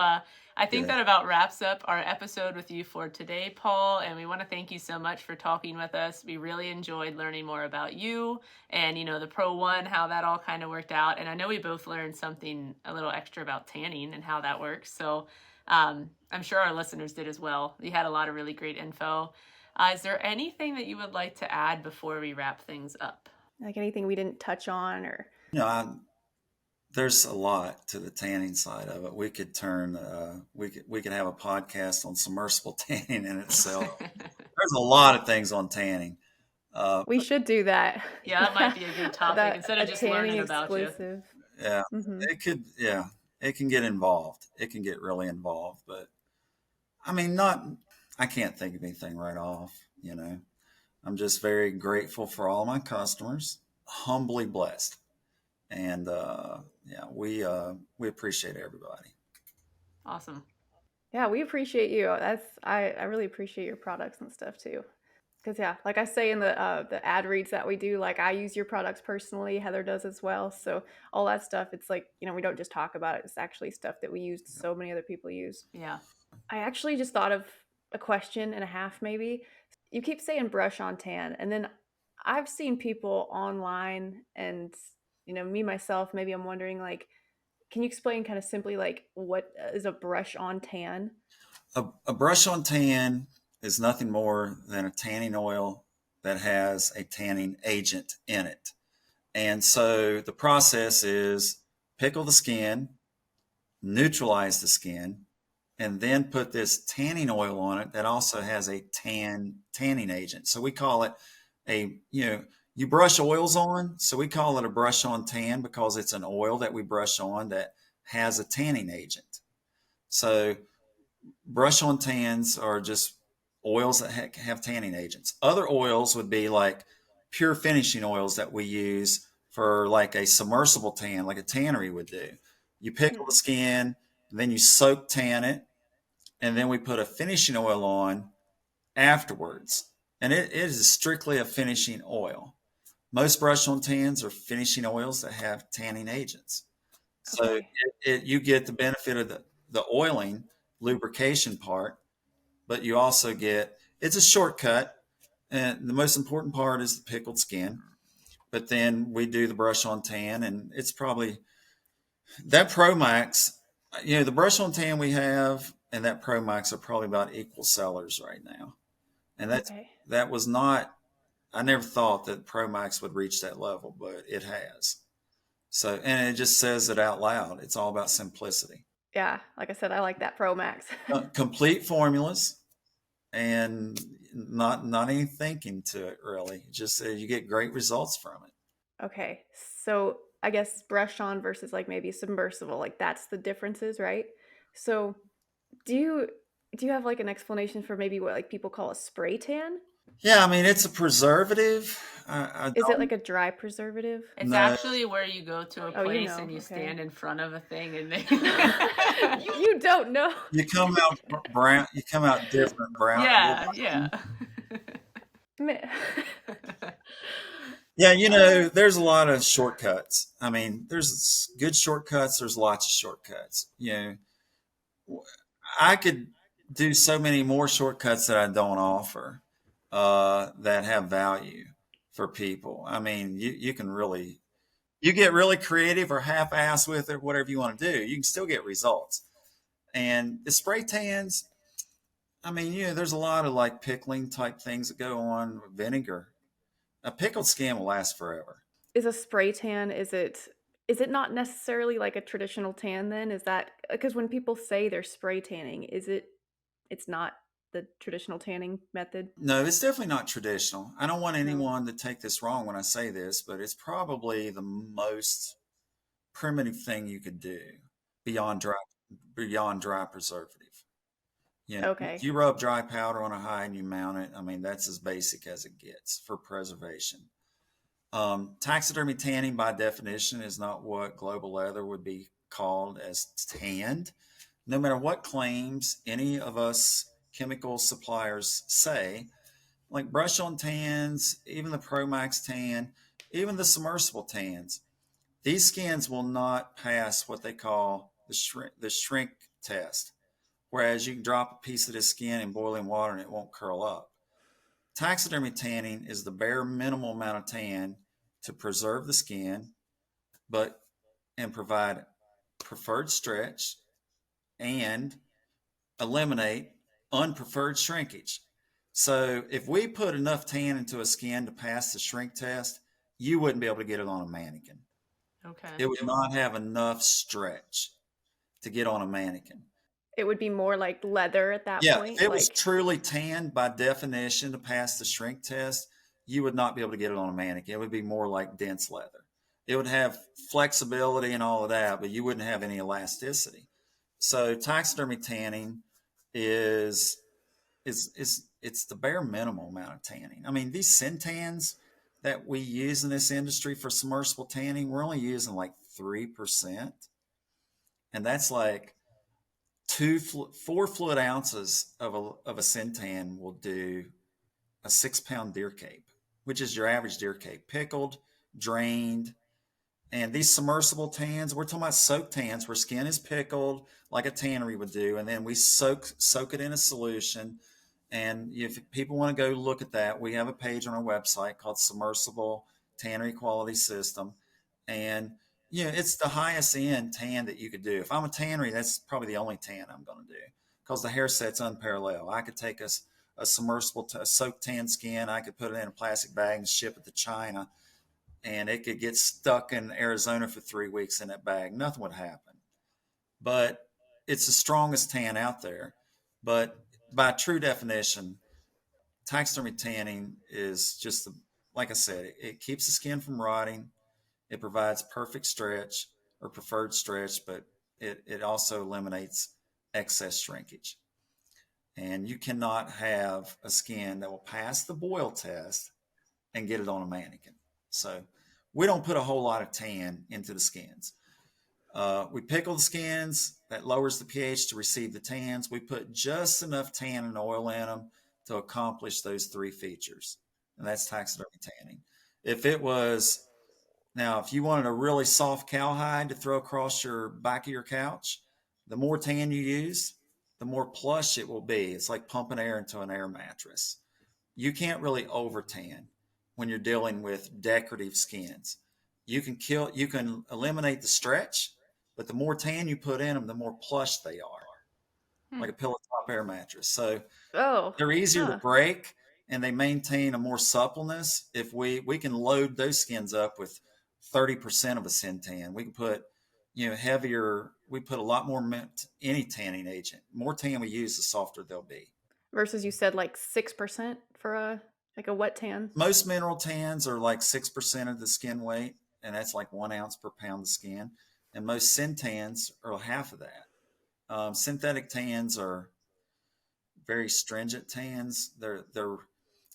I think Yeah. that about wraps up our episode with you for today, Paul. And we want to thank you so much for talking with us. We really enjoyed learning more about you and, the PRO-1, how that all kind of worked out. And I know we both learned something a little extra about tanning and how that works. So I'm sure our listeners did as well. You had a lot of really great info. Is there anything that you would like to add before we wrap things up? Like anything we didn't touch on, or There's a lot to the tanning side of it. We could we could have a podcast on submersible tanning in itself. There's a lot of things on tanning. we should do that. Yeah, that might be a good topic instead of a just learning tanning about you. exclusive. Yeah, Mhm. it can get involved. It can get really involved, but I mean, I can't think of anything right off, I'm just very grateful for all my customers, humbly blessed. And we appreciate everybody. Awesome. Yeah, we appreciate you. I really appreciate your products and stuff too. Because yeah, like I say in the ad reads that we do, like I use your products personally, Heather does as well. So all that stuff, it's like, we don't just talk about it. It's actually stuff that we use. So many other people use. Yeah. I actually just thought of a question and a half, maybe. You keep saying brush on tan, and then I've seen people online, and me myself, maybe I'm wondering, like, can you explain kind of simply, like, what is a brush on tan? A brush on tan is nothing more than a tanning oil that has a tanning agent in it. And so the process is pickle the skin, neutralize the skin, and then put this tanning oil on it that also has a tanning agent. So we call it you brush oils on. So we call it a brush on tan because it's an oil that we brush on that has a tanning agent. So brush on tans are just oils that have tanning agents. Other oils would be like pure finishing oils that we use for like a submersible tan, like a tannery would do. You pickle the skin, and then you soak tan it, and then we put a finishing oil on afterwards. And it is strictly a finishing oil. Most brush on tans are finishing oils that have tanning agents. So Okay. you get the benefit of the oiling, lubrication part, but you also it's a shortcut. And the most important part is the pickled skin. But then we do the brush on tan, and it's probably that Pro Max, the brush on tan we have and that Pro Max are probably about equal sellers right now. And that was not, I never thought that Pro Max would reach that level, but it has. So, and it just says it out loud. It's all about simplicity. Yeah, like I said, I like that Pro Max. Complete formulas and not any thinking to it, really. Just you get great results from it. Okay, so I guess brush on versus like maybe submersible, like that's the differences, right? So do you have like an explanation for maybe what like people call a spray tan? Yeah, I mean, it's a preservative. Is it like a dry preservative? It's No. actually where you go to a place and you okay. stand in front of a thing and they You don't know. You come out brown. You come out different brown. Yeah. Yeah, there's a lot of shortcuts. I mean, there's good shortcuts. There's lots of shortcuts. I could do so many more shortcuts that I don't offer that have value for people. I mean, you can really, you get really creative or half-ass with it, whatever you want to do. You can still get results. And the spray tans, I mean, there's a lot of like pickling type things that go on with vinegar. A pickled skin will last forever. Is a spray tan, is it not necessarily like a traditional tan then? Is that because when people say they're spray tanning, it's not the traditional tanning method? No, it's definitely not traditional. I don't want anyone to take this wrong when I say this, but it's probably the most primitive thing you could do beyond dry preservative. You know, if Okay. you rub dry powder on a hide and you mount it, I mean, that's as basic as it gets for preservation. Taxidermy tanning, by definition, is not what global leather would be called as tanned. No matter what claims any of us chemical suppliers say, like brush on tans, even the Pro Max tan, even the submersible tans, these skins will not pass what they call the shrink test. Whereas you can drop a piece of this skin in boiling water and it won't curl up. Taxidermy tanning is the bare minimal amount of tan to preserve the skin, but and provide preferred stretch and eliminate unpreferred shrinkage. So if we put enough tan into a skin to pass the shrink test, you wouldn't be able to get it on a mannequin. Okay. It would not have enough stretch to get on a mannequin. It would be more like leather at that Yeah, if point. it was Like, truly tanned by definition to pass the shrink test, you would not be able to get it on a mannequin. It would be more like dense leather. It would have flexibility and all of that, but you wouldn't have any elasticity. So taxidermy tanning is it's the bare minimum amount of tanning. I mean, these syntans that we use in this industry for submersible tanning, we're only using like 3%, and that's like 4 fluid ounces of a syntan will do a 6 pound deer cape, which is your average deer cape, pickled, drained. And these submersible tans, we're talking about soak tans where skin is pickled like a tannery would do, and then we soak it in a solution. And if people want to go look at that, we have a page on our website called Submersible Tannery Quality System. And it's the highest end tan that you could do. If I'm a tannery, that's probably the only tan I'm going to do because the hair set's unparalleled. I could take a submersible, a soaked tan skin, I could put it in a plastic bag and ship it to China, and it could get stuck in Arizona for 3 weeks in that bag. Nothing would happen. But it's the strongest tan out there. But by true definition, taxidermy tanning is just, like I said, it keeps the skin from rotting. It provides perfect stretch or preferred stretch, but it also eliminates excess shrinkage. And you cannot have a skin that will pass the boil test and get it on a mannequin. So we don't put a whole lot of tan into the skins. We pickle the skins, that lowers the pH to receive the tans. We put just enough tan and oil in them to accomplish those 3 features. And that's taxidermy tanning. If it was, now, if you wanted a really soft cowhide to throw across your back of your couch, the more tan you use, the more plush it will be. It's like pumping air into an air mattress. You can't really over tan when you're dealing with decorative skins. You can eliminate the stretch, but the more tan you put in them, the more plush they are, like a pillow top air mattress. So oh, they're easier to huh. break and they maintain a more suppleness. If we can load those skins up with 30% of a syntan, we can put heavier. We put a lot more any tanning agent. More tan we use, the softer they'll be. Versus you said like 6% for a wet tan. Most mineral tans are like 6% of the skin weight, and that's like 1 ounce per pound of skin. And most syntans are half of that. Synthetic tans are very stringent tans. They're.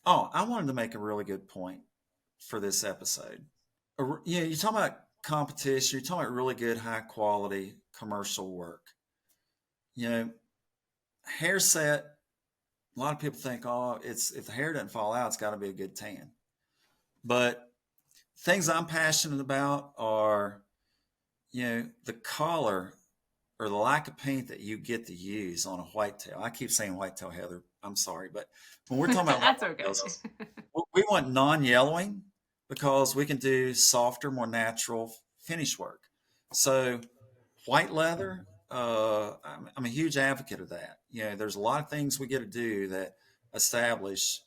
Oh, I wanted to make a really good point for this episode. You're talking about competition. You're talking about really good, high quality commercial work. Hair set. A lot of people think, oh, if the hair doesn't fall out, it's got to be a good tan. But things I'm passionate about are, the color or the lack of paint that you get to use on a whitetail. I keep saying whitetail, Heather. I'm sorry, but when we're talking about That's okay. whitetails, we want non-yellowing because we can do softer, more natural finish work. So white leather, I'm a huge advocate of that. There's a lot of things we get to do that establish.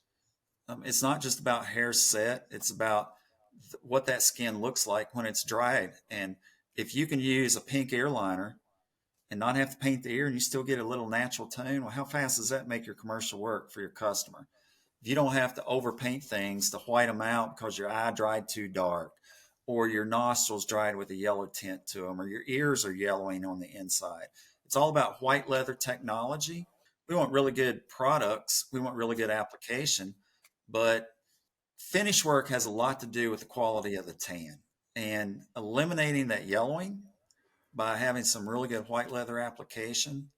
It's not just about hair set. It's about what that skin looks like when it's dried. And if you can use a pink ear liner and not have to paint the ear and you still get a little natural tone, well, how fast does that make your commercial work for your customer? If you don't have to overpaint things to white them out because your eye dried too dark or your nostrils dried with a yellow tint to them or your ears are yellowing on the inside. It's all about white leather technology. we want really good products, we want really good application, but finish work has a lot to do with the quality of the tan. And eliminating that yellowing by having some really good white leather application,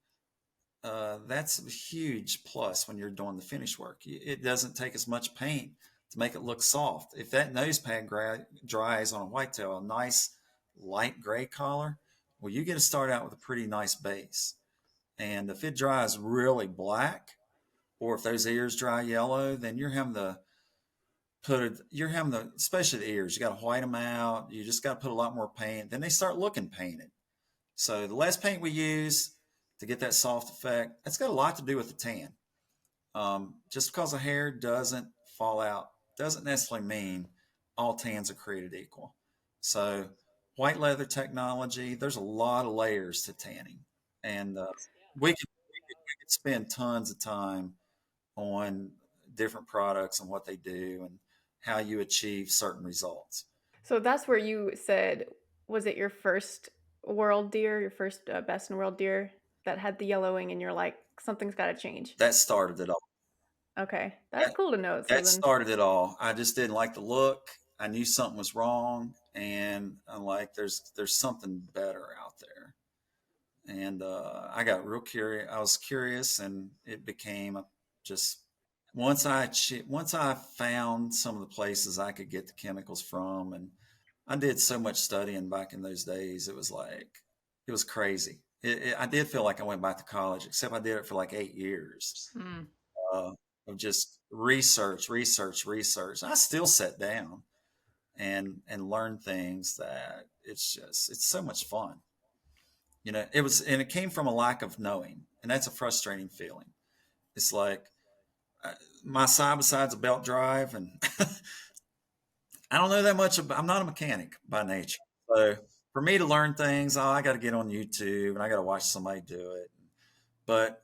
that's a huge plus when you're doing the finish work. It doesn't take as much paint to make it look soft. If that nose pad dries on a whitetail, a nice light gray color, well, you get to start out with a pretty nice base. And if it dries really black, or if those ears dry yellow, then you're having to especially the ears, you got to white them out. You just got to put a lot more paint. Then they start looking painted. So the less paint we use to get that soft effect, that's got a lot to do with the tan. Just because the hair doesn't fall out doesn't necessarily mean all tans are created equal. So white leather technology, there's a lot of layers to tanning. And we could spend tons of time on different products and what they do and how you achieve certain results. So that's where you said, was it your first world deer, your first best in world deer that had the yellowing, and you're like, something's got to change? That started it all. Okay, that's That, cool to know. So that then, started it all. I just didn't like the look. I knew something was wrong, and I'm like, there's something better out there. And I got real curious. I was curious, and it became just once I found some of the places I could get the chemicals from, and I did so much studying back in those days. It was like it was crazy. I did feel like I went back to college, except I did it for like 8 years uh, of just research, research, research. I still sat down and learned things that it's so much fun. And it came from a lack of knowing, and that's a frustrating feeling. It's like my side by side's a belt drive, and I don't know that much about, I'm not a mechanic by nature. So for me to learn things, I got to get on YouTube and I got to watch somebody do it. But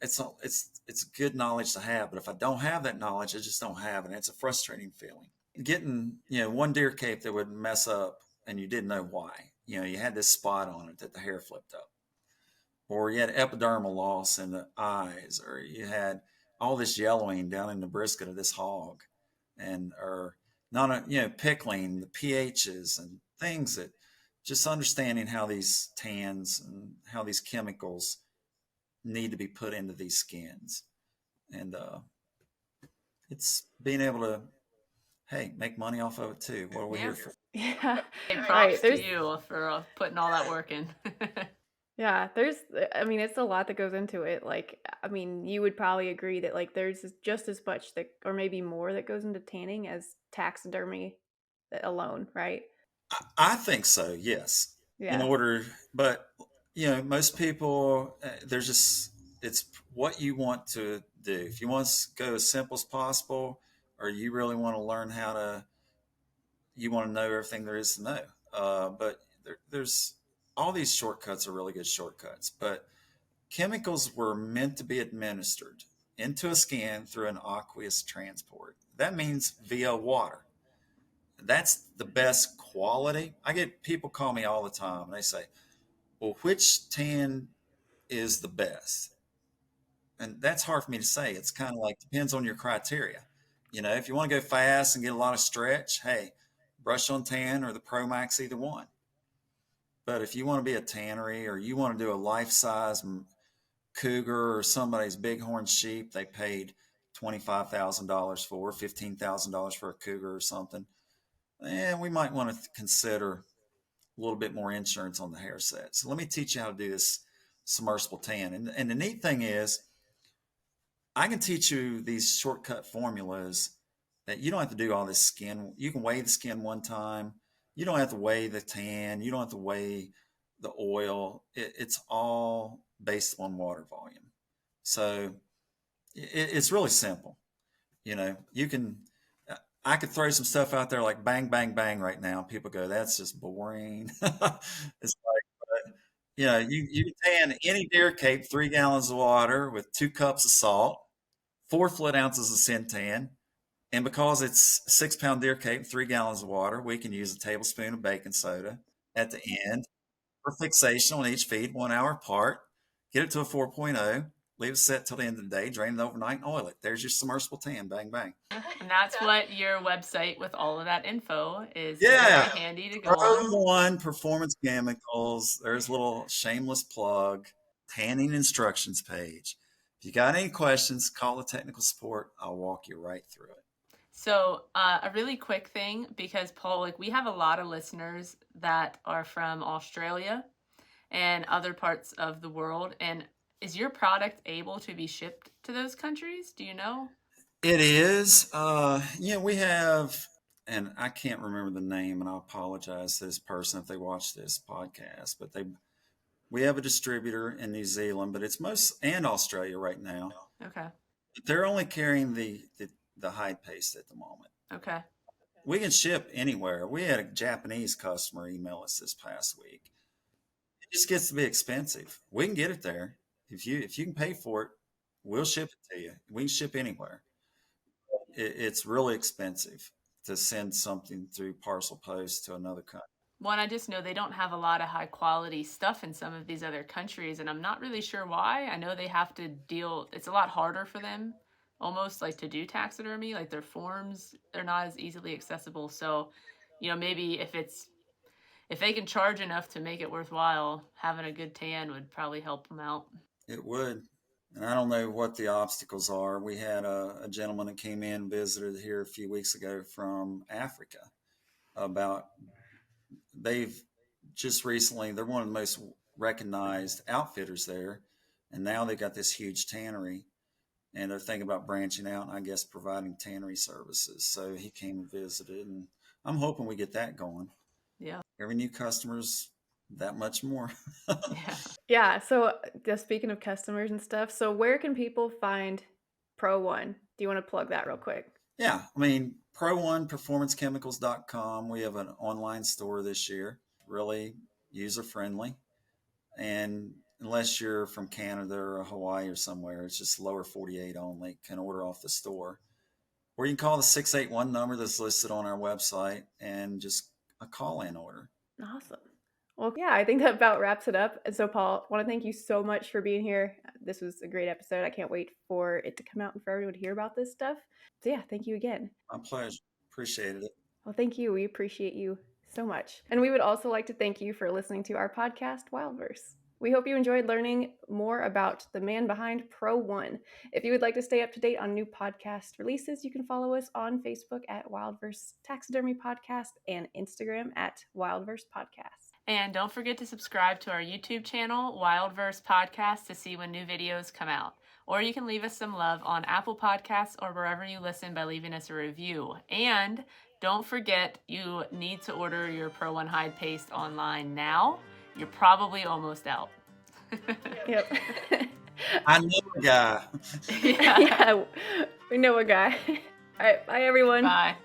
it's good knowledge to have. But if I don't have that knowledge, I just don't have it. And it's a frustrating feeling. Getting, one deer cape that would mess up and you didn't know why. You had this spot on it that the hair flipped up, or you had epidermal loss in the eyes, or you had all this yellowing down in the brisket of this hog, or not, pickling the pHs and things that just understanding how these tans and how these chemicals need to be put into these skins. And it's being able to, hey, make money off of it too. What are we here for? yeah, Hey, props right. to you for putting all that work in. Yeah, I mean, it's a lot that goes into it. Like, I mean, you would probably agree that like there's just as much that, or maybe more, that goes into tanning as taxidermy alone, right? I think so, yes. In Yeah. order, but most people, it's what you want to do. If you want to go as simple as possible, or you really want to learn you want to know everything there is to know. But there's all these shortcuts are really good shortcuts, but chemicals were meant to be administered into a skin through an aqueous transport. That means via water. That's the best quality. I get people call me all the time and they say, well, which tan is the best? And that's hard for me to say. It's kind of like depends on your criteria. If you want to go fast and get a lot of stretch, hey, brush on tan or the Pro Max, either one. But if you want to be a tannery or you want to do a life size cougar or somebody's bighorn sheep they paid $25,000 for, $15,000 for a cougar or something, and we might want to consider a little bit more insurance on the hair set. So let me teach you how to do this submersible tan. And the neat thing is, I can teach you these shortcut formulas that you don't have to do all this skin. You can weigh the skin one time. You don't have to weigh the tan. You don't have to weigh the oil. It's all based on water volume. So it's really simple. You can, I could throw some stuff out there like bang, bang, bang right now. People go, that's just boring. It's like, you tan any deer cape, 3 gallons of water with 2 cups of salt, 4 fluid ounces of Syntan. And because it's 6-pound deer cape, 3 gallons of water, we can use a tablespoon of baking soda at the end for fixation on each feed, 1 hour apart. Get it to a 4.0. leave it set till the end of the day, drain it overnight, and oil it. There's your submersible tan, bang, bang. And that's what your website with all of that info is. Yeah. Very handy to go on. PRO-1 Performance Chemicals. There's a little shameless plug. Tanning instructions page. If you got any questions, call the technical support. I'll walk you right through it. So a really quick thing, because Paul, like we have a lot of listeners that are from Australia and other parts of the world. And is your product able to be shipped to those countries? Do you know? It is. We have, and I can't remember the name, and I apologize to this person if they watch this podcast, but we have a distributor in New Zealand, but it's and Australia right now. Okay. They're only carrying the hide paste at the moment. Okay. We can ship anywhere. We had a Japanese customer email us this past week. It just gets to be expensive. We can get it there. If you can pay for it, we'll ship it to you. We can ship anywhere. It's really expensive to send something through parcel post to another country. Well, and I just know they don't have a lot of high quality stuff in some of these other countries, and I'm not really sure why. I know they have to it's a lot harder for them almost like to do taxidermy, like their forms, they're not as easily accessible. So, maybe if they can charge enough to make it worthwhile, having a good tan would probably help them out. It would. And I don't know what the obstacles are. We had a gentleman that came in, visited here a few weeks ago from Africa. They've just recently, they're one of the most recognized outfitters there. And now they've got this huge tannery. And they're thinking about branching out and I guess providing tannery services. So he came and visited, and I'm hoping we get that going. Yeah. Every new customer's that much more. Yeah. So just speaking of customers and stuff, so where can people find PRO-1? Do you want to plug that real quick? Yeah. I mean, PRO-1performancechemicals.com. We have an online store this year, really user friendly. And unless you're from Canada or Hawaii or somewhere, it's just lower 48 only, can order off the store. Or you can call the 681 number that's listed on our website and just a call-in order. Awesome. Well, yeah, I think that about wraps it up. And so, Paul, I want to thank you so much for being here. This was a great episode. I can't wait for it to come out and for everyone to hear about this stuff. So, yeah, thank you again. My pleasure. Appreciated it. Well, thank you. We appreciate you so much. And we would also like to thank you for listening to our podcast, Wildverse. We hope you enjoyed learning more about the man behind PRO-1. If you would like to stay up to date on new podcast releases, you can follow us on Facebook at Wildverse Taxidermy Podcast and Instagram at Wildverse Podcast. And don't forget to subscribe to our YouTube channel, Wildverse Podcast, to see when new videos come out. Or you can leave us some love on Apple Podcasts or wherever you listen by leaving us a review. And don't forget, you need to order your PRO-1 hide paste online now. You're probably almost out. Yep. I know a guy. Yeah, we know a guy. All right, bye everyone. Bye.